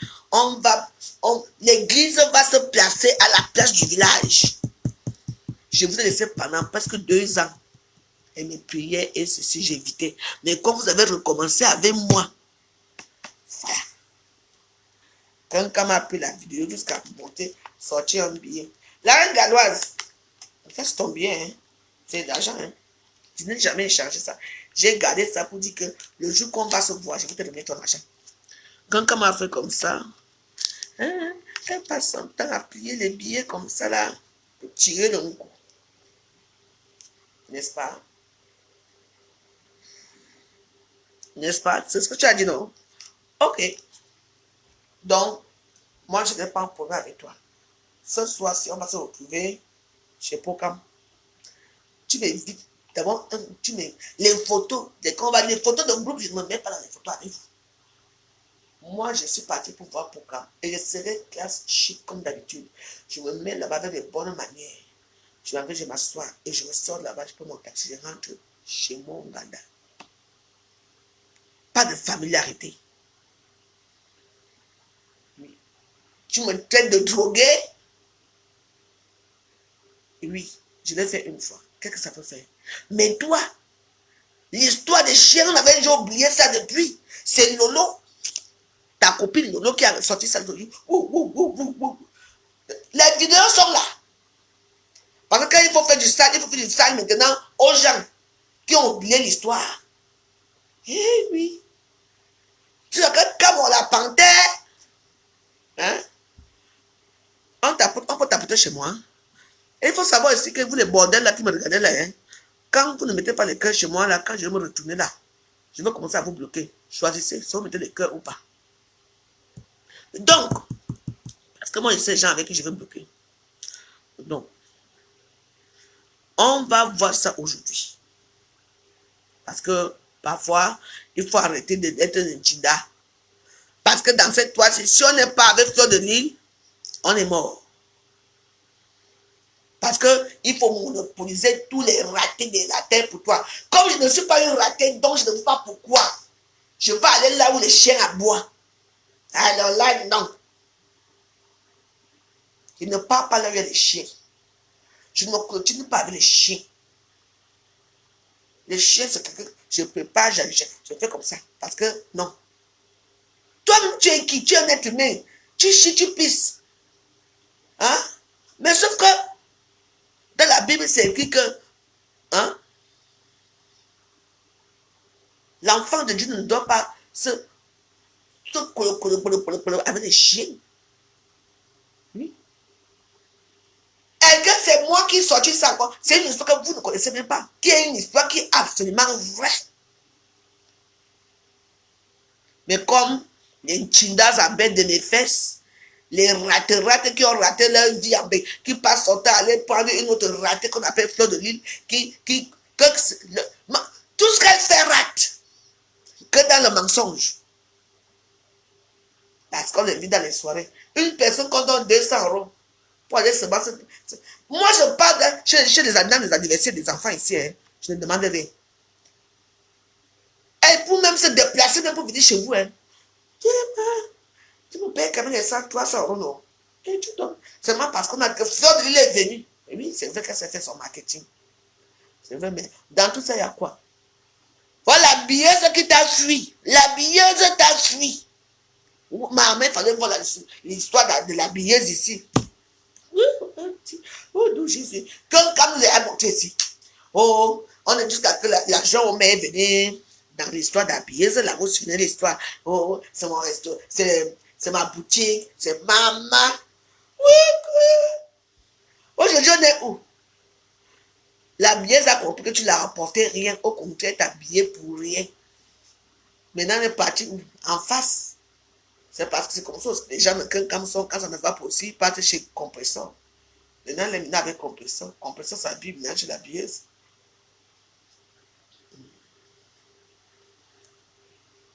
L'église va se placer à la place du village. Je vous ai laissé pendant presque 2 ans. Et mes prières et ceci, j'ai évité. Mais quand vous avez recommencé avec moi, voilà. Quelqu'un m'a pris la vidéo jusqu'à monter, sortir un billet. La reine galloise, ça c'est ton billet, hein. C'est de l'argent, hein. Je n'ai jamais échangé ça. J'ai gardé ça pour dire que le jour qu'on va se voir, je vais te donner ton argent. Quelqu'un m'a fait comme ça. Hein? Elle passe son temps à plier les billets comme ça là, pour tirer le coup. N'est-ce pas? N'est-ce pas? C'est ce que tu as dit, non? Ok. Donc, moi, je n'ai pas un problème avec toi. Ce soir, si on va se retrouver chez Pokam, tu m'invites. D'abord, les photos, les photos de groupe, je ne me mets pas dans les photos avec vous. Moi, je suis parti pour voir Pokam. Et je serai classe chic comme d'habitude. Je me mets là-bas avec de bonnes manières. Je m'assois et je ressors là-bas, je prends mon taxi, je rentre chez mon Ouganda. Pas de familiarité. Oui. Tu me traites de drogué? Oui, je l'ai fait une fois. Qu'est-ce que ça peut faire? Mais toi, l'histoire des chiens, on avait déjà oublié ça depuis. C'est Lolo, ta copine Lolo qui a sorti ça. Les vidéos sont là. Parce que quand il faut faire du sale maintenant aux gens qui ont oublié l'histoire. Eh oui. Tu sais que comme on la panthère, hein, on peut tapoter chez moi. Et il faut savoir aussi que vous, les bordels là qui me regardez là, hein, quand vous ne mettez pas les cœurs chez moi, là, quand je vais me retourner là, je vais commencer à vous bloquer. Choisissez si vous mettez les cœurs ou pas. Donc, parce que moi, je sais les gens avec qui je vais bloquer. Donc, on va voir ça aujourd'hui. Parce que parfois, il faut arrêter d'être un Tchida. Parce que dans cette toile, si on n'est pas avec Fleur de Lille, on est mort. Parce qu'il faut monopoliser tous les ratés de la terre pour toi. Comme je ne suis pas une ratée, donc je ne sais pas pourquoi. Je vais aller là où les chiens aboient. Alors là, non. Je ne pars pas là où il y a les chiens. Je ne continue pas avec les chiens. Les chiens, c'est que je prépare, je fais comme ça. Parce que, non. Toi-même, tu es qui? Tu es un être humain. Tu chies, tu pisses. Hein? Mais sauf que, dans la Bible, c'est écrit que, hein? L'enfant de Dieu ne doit pas se avec les chiens. Oui. moi qui sortis ça encore, c'est une histoire que vous ne connaissez même pas, qui est une histoire qui est absolument vraie. Mais comme les chindas à bête de mes fesses, les rates qui ont raté leur vie, qui passent son temps à aller prendre une autre ratée qu'on appelle Fleur de Lille, tout ce qu'elle fait rate, que dans le mensonge. Parce qu'on le vit dans les soirées. Une personne qu'on donne 200 € pour aller se battre. Moi, je parle chez les anniversaires des enfants ici. Hein. Je ne demande rien. Elle peut même se déplacer même pour venir chez vous. Hein. Tu me payes quand même les 100, 300 €, non? Et tu donnes. Seulement parce qu'on a que Fleur de Lille est venue. Et oui, c'est vrai qu'elle s'est fait son marketing. C'est vrai, mais dans tout ça, il y a quoi? Voilà la billeuse qui t'a fui. La billeuse t'a fui. Maman, il fallait voir l'histoire de la billeuse ici. Oh, d'où Jésus. Quand nous avons monté ici. Oh, on est jusqu'à que l'argent au maire venait dans l'histoire de la billeuse. Là, vous suivez l'histoire. Oh, c'est mon resto. C'est ma boutique. C'est maman. Aujourd'hui, on est où? La billeuse a compris que tu l'as rapporté rien. Au contraire, t'as habillé pour rien. Maintenant, on est parti en face. C'est parce que c'est comme ça. Les gens, quand ça ne va pas possible, ils partent chez Compresseur. Maintenant, les mineurs avec Compresseur. Compresseur s'habille maintenant chez la billeuse.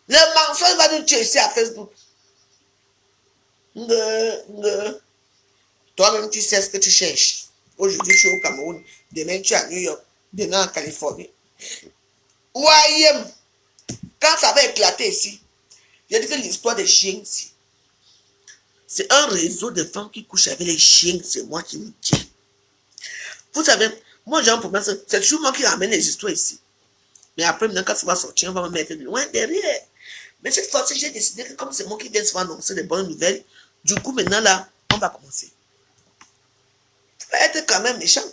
Le mensonge va nous tuer ici à Facebook. Toi-même, tu sais ce que tu cherches. Aujourd'hui, tu es au Cameroun. Demain, tu es à New York. Demain, en Californie. Ouaiem. Quand ça va éclater ici, j'ai dit que l'histoire des chiens ici, c'est un réseau de femmes qui couchent avec les chiens. C'est moi qui me tiens. Vous savez, moi j'ai un problème. C'est toujours moi qui ramène les histoires ici. Mais après, maintenant, quand ça va sortir, on va me mettre loin derrière. Mais cette fois-ci, j'ai décidé que comme c'est moi qui viens souvent annoncer des bonnes nouvelles, du coup, maintenant, là, on va commencer. Tu vas être quand même méchant.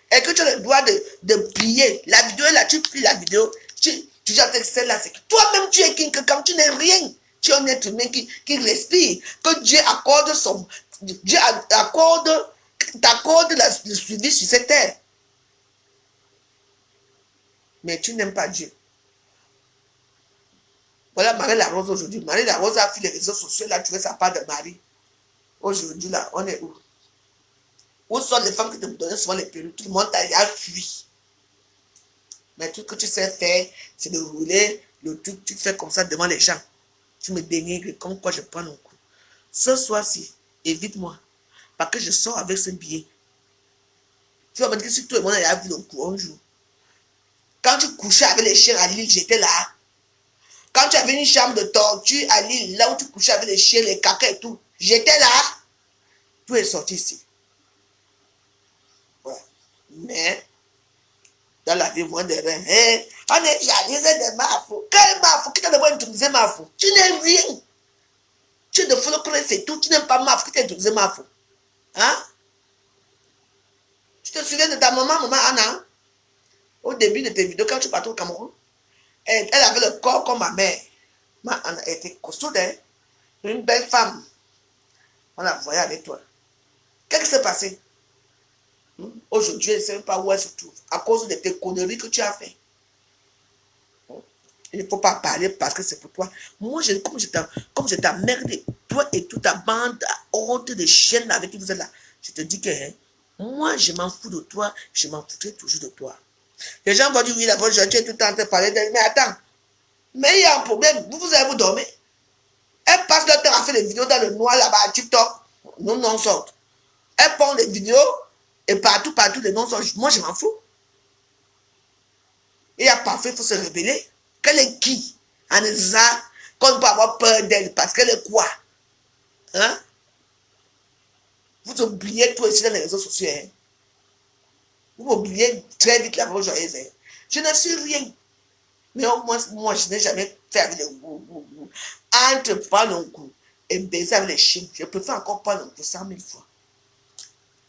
Et que tu as le droit de plier. La vidéo, là, tu plies la vidéo. Tu dis avec celle-là, c'est que toi-même, tu es king, que quand tu n'es rien, tu es un être humain qui respire. Que Dieu accorde t'accorde le suivi sur cette terre. Mais tu n'aimes pas Dieu. Voilà Marie Larose aujourd'hui. Marie Larose a fait les réseaux sociaux, là, tu veux sa part de Marie. Aujourd'hui, là, on est où? Où sont les femmes qui te donnaient souvent les perruques? Tout le monde t'a fui. Mais tout ce que tu sais faire, c'est de rouler le truc, tu fais comme ça devant les gens. Tu me dénigres comme quoi je prends un coup. Ce soir-ci, évite-moi. Parce que je sors avec ce billet. Tu vas me dire que si tout le monde a vu le coup un jour. Quand tu couchais avec les chiens à Lille, j'étais là. Quand tu avais une chambre de tortue à Lille, là où tu couchais avec les chiens, les caca et tout, j'étais là. Tout est sorti ici. Ouais. Mais, dans la vie, moi, de rien. Hey, on est jaloux de Mafou. Quel Mafou? Qui t'a d'abord introduisé Mafou? Tu n'es rien. Tu es de folklore, c'est tout. Tu n'aimes pas Mafou. Qui t'a introduisé Mafou? Hein? Tu te souviens de ta maman Anna? Au début de tes vidéos, quand tu partais au Cameroun, elle avait le corps comme ma mère. Ma Anna était costaud, une belle femme. On la voyait avec toi. Qu'est-ce qui s'est passé? Aujourd'hui, elle ne sait même pas où elle se trouve. À cause de tes conneries que tu as fait. Il ne faut pas parler parce que c'est pour toi. Moi, comme je t'emmerde, toi et toute ta bande honte de chiennes avec qui vous êtes là, je te dis que moi, je m'en fous de toi, je m'en foutrai toujours de toi. Les gens vont dire, oui, la bonne tu es tout le temps en train de parler d'elle. Mais attends, mais il y a un problème. Vous allez vous dormir. Elle passe le temps à faire des vidéos dans le noir là-bas à TikTok. Non sortent. Elle prend les vidéos et partout, les noms sortent. Moi, je m'en fous. Et à parfois, il faut se révéler. Qu'elle est qui? Anessa, qu'on peut avoir peur d'elle parce qu'elle est quoi? Hein? Vous oubliez tout ici dans les réseaux sociaux. Hein? Vous oubliez très vite la voix joyeuse. Hein? Je ne suis rien. Mais au moins, moi, je n'ai jamais fait avec les goûts. Entre prendre un coup et baiser avec les chiens, je préfère encore prendre un coup 100 000 fois.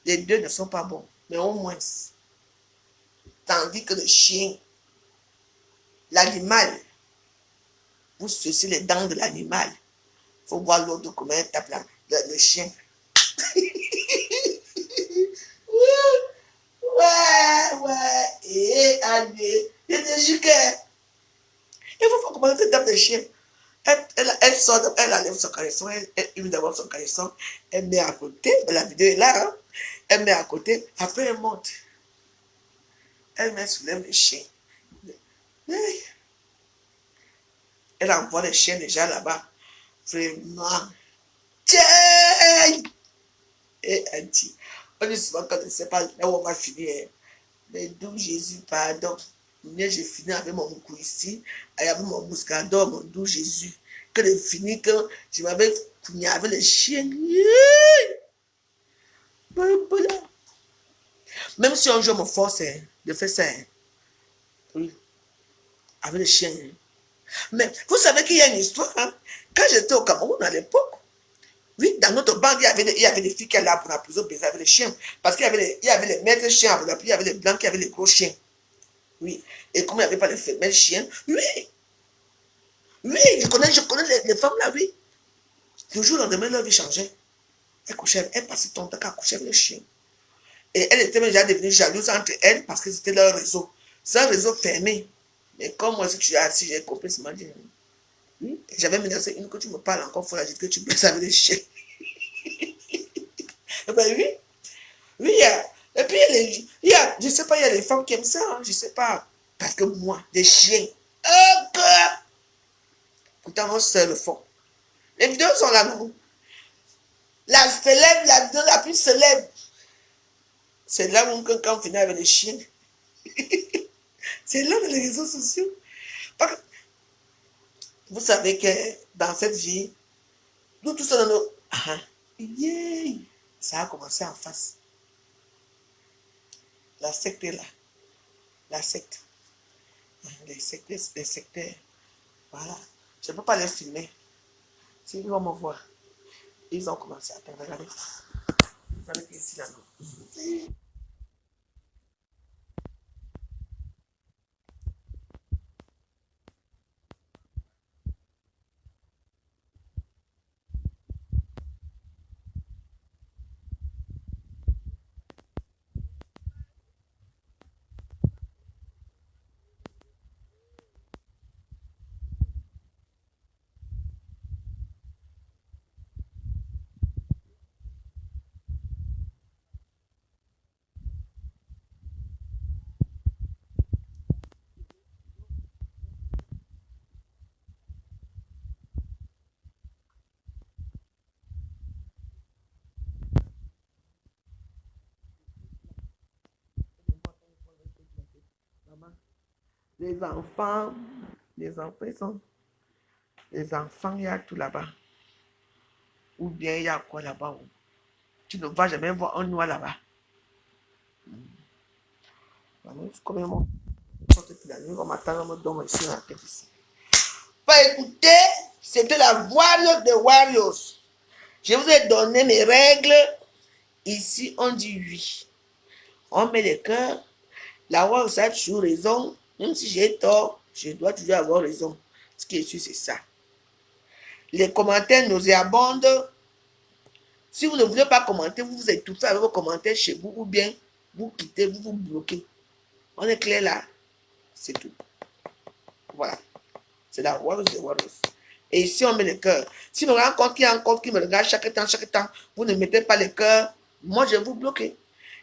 Les deux ne sont pas bons. Mais au moins, tandis que le chien, l'animal, vous sucez les dents de l'animal. Il faut voir l'autre comment il tape le chien. Ouais. Et allez. Je te jure que. Il faut commencer cette dame de chien. Elle sort, elle enlève son caleçon, elle hume d'abord son caleçon, elle met à côté, la vidéo est là, hein? Elle met à côté, après elle monte. Elle met soulève les chiens. Elle envoie les chiens déjà là-bas. Vraiment. Tiens! Et elle dit, on dit souvent quand on ne sait pas là où on va finir. Mais d'où Jésus, pardon. Mais j'ai fini avec mon moukou ici, avec mon mouscador, mon doux Jésus. Que j'ai fini, que je m'avais cogné avec les chiens. Même si un jour me force de faire ça, oui, avec les chiens. Mais vous savez qu'il y a une histoire. Hein? Quand j'étais au Cameroun à l'époque, oui, dans notre bande, il y avait des filles qui allaient pour la prison baiser avec les chiens. Parce qu'il y avait les maîtres chiens, il y avait les blancs qui avaient les gros chiens. Oui. Et comme il n'y avait pas les femelles chiens, oui. Oui, je connais les femmes là, oui. Toujours le lendemain, leur vie changeait. Elle passait ton temps à coucher avec les chiens. Et elle était déjà devenue jalouse entre elles parce que c'était leur réseau. C'est un réseau fermé. Mais comme moi, si tu es assis, j'ai compris ce matin. Oui. J'avais menacé une que tu me parles encore, il faut la dire que tu baises avec les chiens. Ben oui. Oui, et puis je ne sais pas, il y a des femmes qui aiment ça, hein, je ne sais pas. Parce que moi, des chiens, pourtant on sait le fond. Les vidéos sont là, non? La vidéo la plus célèbre, c'est là où quand on finit avec les chiens. C'est là dans les réseaux sociaux. Parce que vous savez que dans cette vie, nous tous dans nos... Yeah, ça a commencé en face. La secte est là. La secte. Les sectaires. Voilà. Je ne peux pas les filmer. S'ils vont me voir, ils ont commencé à perdre. Regardez. Vous savez qu'ici, là, non. Les enfants, ils sont... Les enfants, il y a tout là-bas. Ou bien il y a quoi là-bas? Tu ne vas jamais voir un noir là-bas. Comme on va m'attendre, on me donne ici dans la tête ici. Bah écoutez, c'était la Warriors de Warriors. Je vous ai donné mes règles. Ici, on dit oui. On met les cœurs. La Warriors a toujours raison. Même si j'ai tort, je dois toujours avoir raison. Ce qui est sûr, c'est ça. Les commentaires nauséabondes. Si vous ne voulez pas commenter, vous vous étouffez avec vos commentaires chez vous ou bien vous quittez, vous vous bloquez. On est clair là. C'est tout. Voilà. C'est la Warriors de Warriors. Et ici, on met le cœur. Si on rencontre qui encore qui me regarde chaque temps, vous ne mettez pas le cœur, moi, je vais vous bloquer.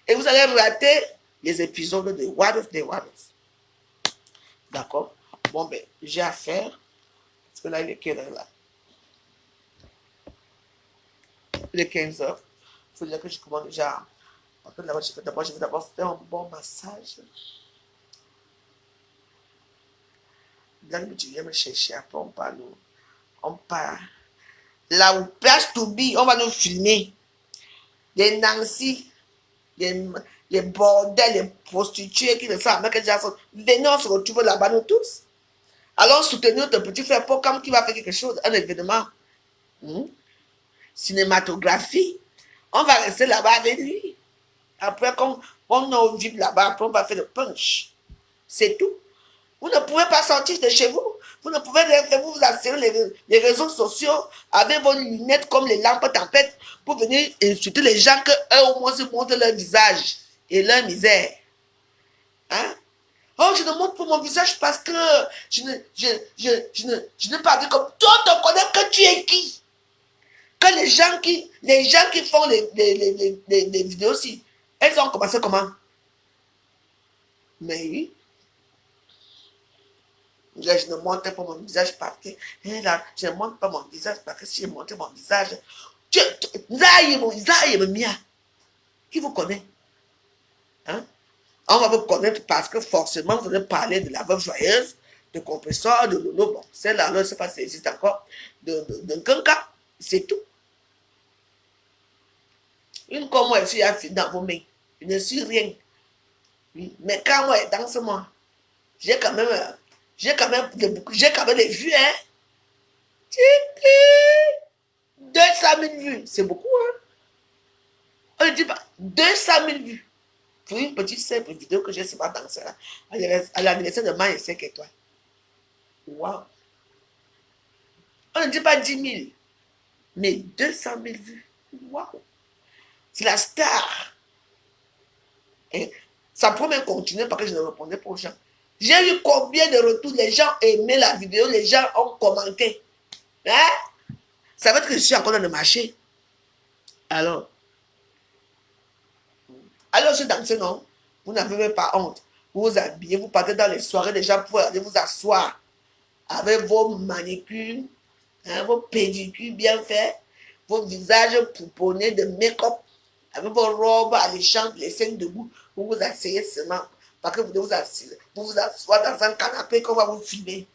Et vous allez rater les épisodes de Warriors des Warriors. D'accord? Bon, ben, j'ai à faire. Parce que là, il est quelle heure là? Il est 15 heures. Il faut dire que je commence déjà. Parce que d'abord, je vais d'abord faire un bon massage. Là, tu viens me chercher. Après, on parle. On part. Là où place to be, on va nous filmer. Les Nancy, les bordels, les prostituées qui le font à Michael Jackson. Venez, on se retrouve là-bas, nous tous. Allons soutenir notre petit frère Pokam qui va faire quelque chose, un événement. Cinématographie. On va rester là-bas avec lui. Après, quand on est au vide là-bas, après, on va faire le punch. C'est tout. Vous ne pouvez pas sortir de chez vous. Vous ne pouvez rien faire. Vous vous asseyez les réseaux sociaux avec vos lunettes comme les lampes tempêtes pour venir insulter les gens que eux au moins se montrent leur visage et leur misère. Hein? Oh, je ne montre pas mon visage parce que je ne parle comme toi, tu connais que tu es qui. Que les gens qui font les vidéos aussi, elles ont commencé comment? Mais oui. Je ne montre pas mon visage parce que là, je ne montre pas mon visage parce que si je montre mon visage, qui vous connaît? Hein? On va vous connaître parce que forcément, vous allez parler de la veuve joyeuse, de compresseur, de Lolo. Bon, celle-là, je ne sais pas si ça existe encore, de Kanka. C'est tout. Une comme moi, ici, il y a fini dans vos mains. Je ne suis rien. Oui. Mais quand moi, dans ce mois, j'ai quand même des vues, hein. 200 000 vues, c'est beaucoup, hein. On ne dit pas 200 000 vues. Pour une petite simple vidéo que j'ai souvent dansé là, à l'anniversaire de Maï et 5 étoiles. Waouh! On ne dit pas 10 000, mais 200 000 vues. Waouh! C'est la star. Et ça peut même continuer parce que je ne répondais pas aux gens. J'ai eu combien de retours? Les gens aimaient la vidéo, les gens ont commenté. Hein? Ça veut dire que je suis encore dans le marché. Alors, je dansez, non? Vous n'avez même pas honte. Vous vous habillez, vous partez dans les soirées, les gens pouvaient aller vous asseoir avec vos manicures, hein, vos pédicures bien faits, vos visages pouponnés de make-up, avec vos robes alléchantes, les seins debout. Vous vous asseyez seulement parce que vous devez vous asseoir dans un canapé qu'on va vous filmer.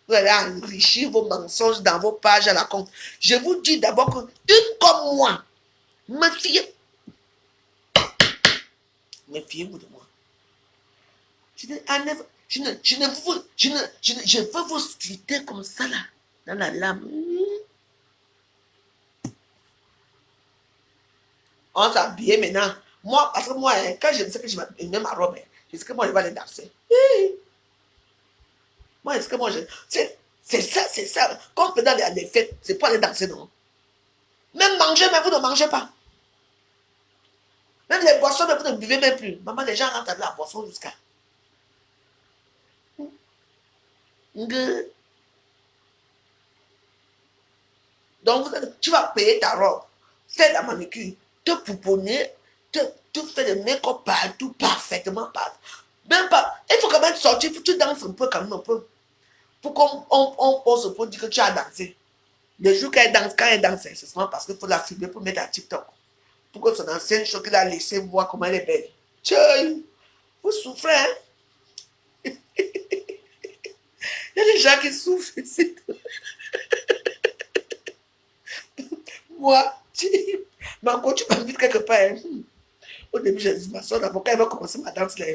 Vous allez enrichir vos mensonges dans vos pages à la compte. Je vous dis d'abord qu'une comme moi, méfiez-vous de moi. Je veux vous splitter comme ça là, dans la lame. On s'habille maintenant. Moi, parce que moi, quand je sais que je mets ma robe, je sais que moi, je vais aller danser. Moi, est-ce que moi, c'est ça. Comme pendant les fêtes, c'est pour aller danser, non? Même manger, mais vous ne mangez pas. Même les boissons, mais vous ne buvez même plus. Maman, les gens rentrent avec la boisson jusqu'à. Donc, tu vas payer ta robe, faire la manicure, te pouponner, te faire le make-up partout, parfaitement partout. Même pas. Il faut quand même sortir, il faut que tu danses un peu, quand même un peu. Pour qu'on se peut dire que tu as dansé. Le jour quand elle danse, c'est seulement parce qu'il faut la filmer pour mettre à TikTok. Pour que son ancienne choc qu'il a laissé voir comment elle est belle. Tiens, vous souffrez, hein? Il y a des gens qui souffrent ici. Moi, ma coach, tu m'invites quelque part. Hein? Au début, j'ai dit, ma soeur, d'abord, quand elle va commencer ma danse, là.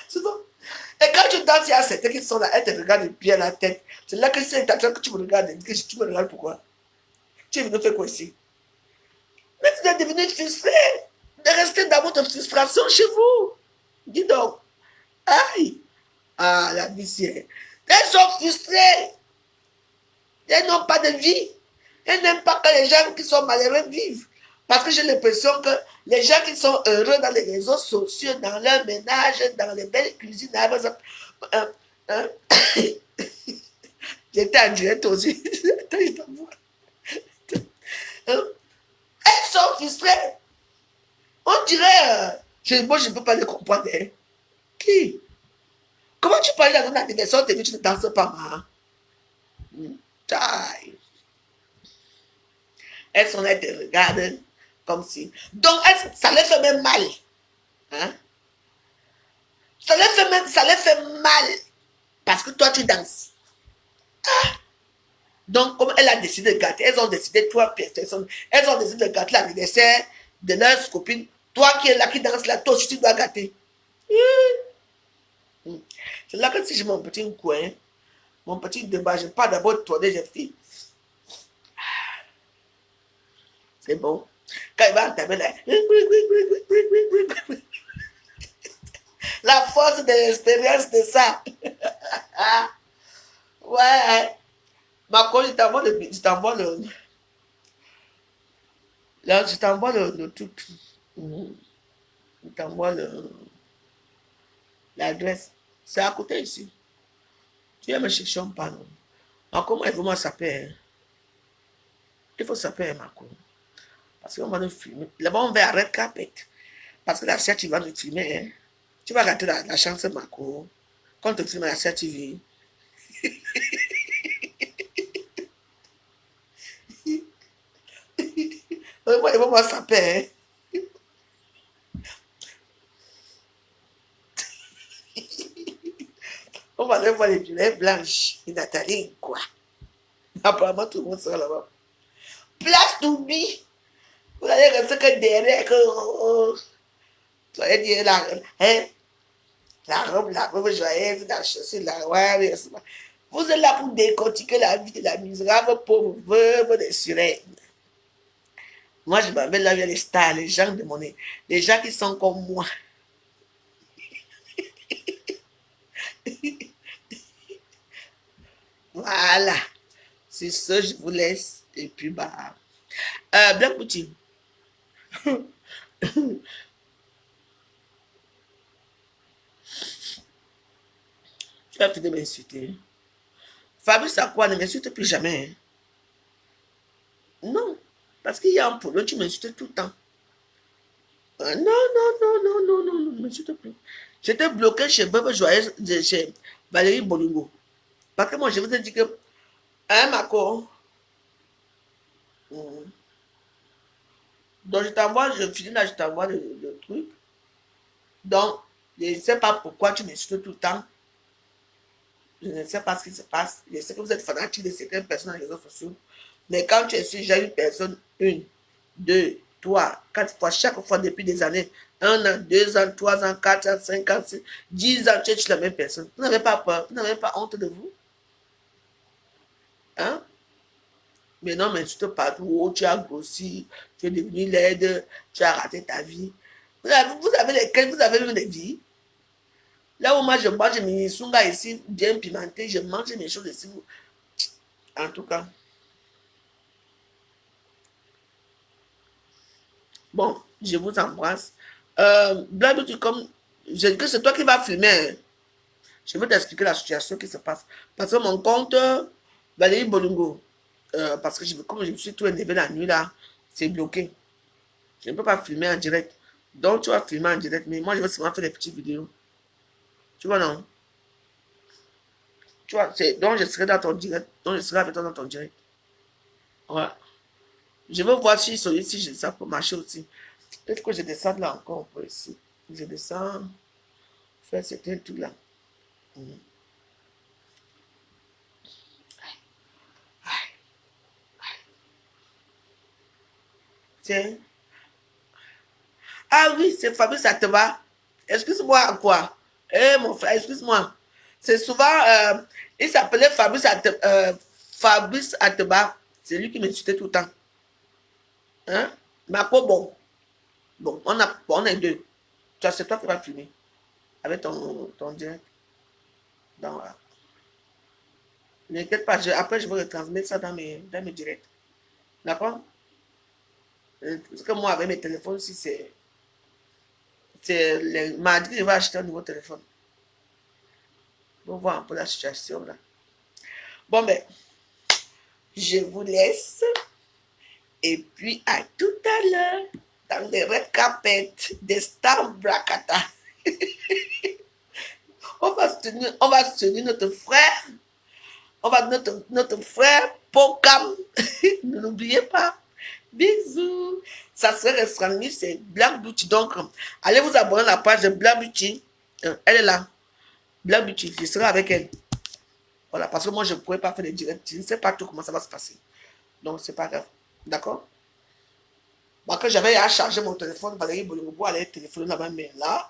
C'est bon. Et quand tu danses, il y a certains qui sont là, elles te regardent bien la tête. C'est là que c'est t'attends que tu me regardes. Tu me regardes pourquoi? Tu es venu faire quoi ici? Mais tu es devenu frustré de rester dans votre frustration chez vous. Dis donc. Aïe. Ah, la vie, c'est. Elles sont frustrées. Elles n'ont pas de vie. Elles n'aiment pas que les gens qui sont malheureux vivent. Parce que j'ai l'impression que les gens qui sont heureux dans les réseaux sociaux, dans leur ménage, dans les belles cuisines, par exemple, j'étais en direct aussi. Attends, je dois voir. Elles sont frustrées. On dirait, moi je ne peux pas les comprendre. Hein. Qui? Comment tu parles dans ton anniversaire, tu ne danses pas, ma? Elles sont là, elles te regardent comme si. Donc, ça les fait même mal. Hein? Ça les fait mal. Parce que toi, tu danses. Ah! Donc, comme elle a décidé de gâter, elles ont décidé, toi, personne, elles ont décidé de gâter l'anniversaire de leurs copines. Toi qui es là, qui danse là, toi aussi, tu dois gâter. C'est là que si j'ai mon petit coin, mon petit débat, je pars d'abord tourner, j'ai fait. C'est bon. Quand il va entamer là, la force de l'expérience de ça. Ouais. Ma copine, je t'envoie le truc. Je t'envoie l'adresse. C'est à côté ici. Tu viens me chercher un panneau. Alors, comment il faut moi s'appeler? Il faut s'appeler Marco. Parce qu'on va nous filmer. Là-bas, on va à Red Carpet. Parce que la CH, tu vas nous filmer. Hein. Tu vas rater la chance, Marco. Quand on te filme à la CH TV. Moi, il faut moi s'appeler. Hein. On va aller voir les purées blanches. Et Nathalie, quoi? Apparemment, tout le monde sera là-bas. Place d'oubli. Vous allez rester que derrière que. Tu vas dire la robe joyeuse, la chaussure, la ouais, vous êtes là pour décortiquer la vie de la misérable pauvre veuve des sirènes. Moi, je m'appelle là, les stars, les gens de mon nez, les gens qui sont comme moi. Voilà. C'est ça, je vous laisse. Et puis, bah. Black Boutique. Tu vas finir de m'insulter. Fabrice à quoi? Ne m'insulte plus jamais. Hein. Non. Parce qu'il y a un problème, tu m'insultes tout le temps. Non, non, non, non, non, non, non, ne m'insulte plus. J'étais bloqué chez Bebe Joyeuse, chez Valérie Bolingo. Parce que moi, je vous ai dit que. Hein, Marco? Donc, je t'envoie, je finis là, je t'envoie le truc. Donc, je ne sais pas pourquoi tu m'insultes tout le temps. Je ne sais pas ce qui se passe. Je sais que vous êtes fanatique de certaines personnes dans les réseaux sociaux. Mais quand tu insultes déjà une personne, une, deux, trois, quatre fois, chaque fois depuis des années, 1 an, 2 ans, 3 ans, 4 ans, 5 ans, 10 ans, tu es la même personne. Vous n'avez pas peur, vous n'avez pas honte de vous. Hein? Mais non, mais tu te partout, oh, tu as grossi, tu es devenu laide, tu as raté ta vie. Vous avez lesquels, vous avez même des vies. Là où moi je mange mes sunga ici, bien pimenté, je mange mes choses ici. En tout cas. Bon, je vous embrasse. Blablabla, comme je dis que c'est toi qui vas filmer. Hein. Je vais t'expliquer la situation qui se passe. Parce que mon compte, Valérie Bolungo, parce que comme je me suis tout élevé la nuit là, c'est bloqué. Je ne peux pas filmer en direct. Donc tu vas filmer en direct, mais moi je vais seulement faire des petites vidéos. Tu vois, non? Tu vois, donc je serai dans ton direct. Donc je serai avec toi dans ton direct. Ouais. Je veux voir si celui-ci, ça peut marcher aussi. Peut-être que je descends là encore un peu ici. Je descends, faire certains trucs là. Tiens. Ah oui, c'est Fabrice Ateba. Excuse-moi, quoi? Eh, mon frère, excuse-moi. C'est souvent, il s'appelait Fabrice Ateba. C'est lui qui m'insultait tout le temps. Hein? Mais après, bon. Bon, on est deux. C'est toi qui vas filmer avec ton direct. Donc, n'inquiète pas, après je vais retransmettre ça dans mes directs. D'accord? Parce que moi, avec mes téléphones, si c'est le mardi, je vais acheter un nouveau téléphone. On va voir un peu la situation là. Bon, ben, je vous laisse. Et puis, à tout à l'heure, dans les red carpet des Star Bracata. On va soutenir notre frère. On va notre frère Pokam. Ne l'oubliez pas. Bisous. Ça serait restaurant, c'est Black Beauty. Donc, allez vous abonner à la page de Black Beauty. Elle est là. Black Beauty, je serai avec elle. Voilà, parce que moi, je ne pourrais pas faire des directs. Je ne sais pas tout comment ça va se passer. Donc, c'est pas grave. D'accord? Moi, quand j'avais à charger mon téléphone, Valérie Bolingo allait téléphoner là-bas, mais là,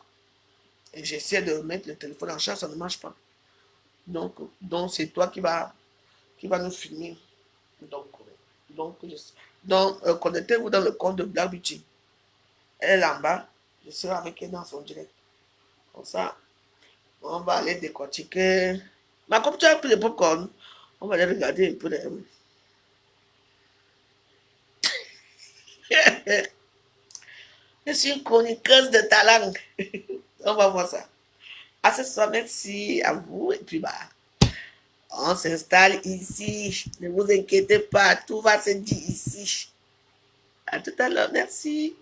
et j'essaie de mettre le téléphone en charge, ça ne marche pas. Donc c'est toi qui va nous filmer. Donc Donc, connectez-vous dans le compte de Black Beauty. Elle est là en bas. Je serai avec elle dans son direct. Comme ça, on va aller décortiquer. Mais comme tu as pris le popcorn, on va aller regarder un peu les... Je suis une chroniqueuse de talent. On va voir ça. À ce soir, merci à vous. Et puis, bah, on s'installe ici. Ne vous inquiétez pas, tout va se dire ici. À tout à l'heure, merci.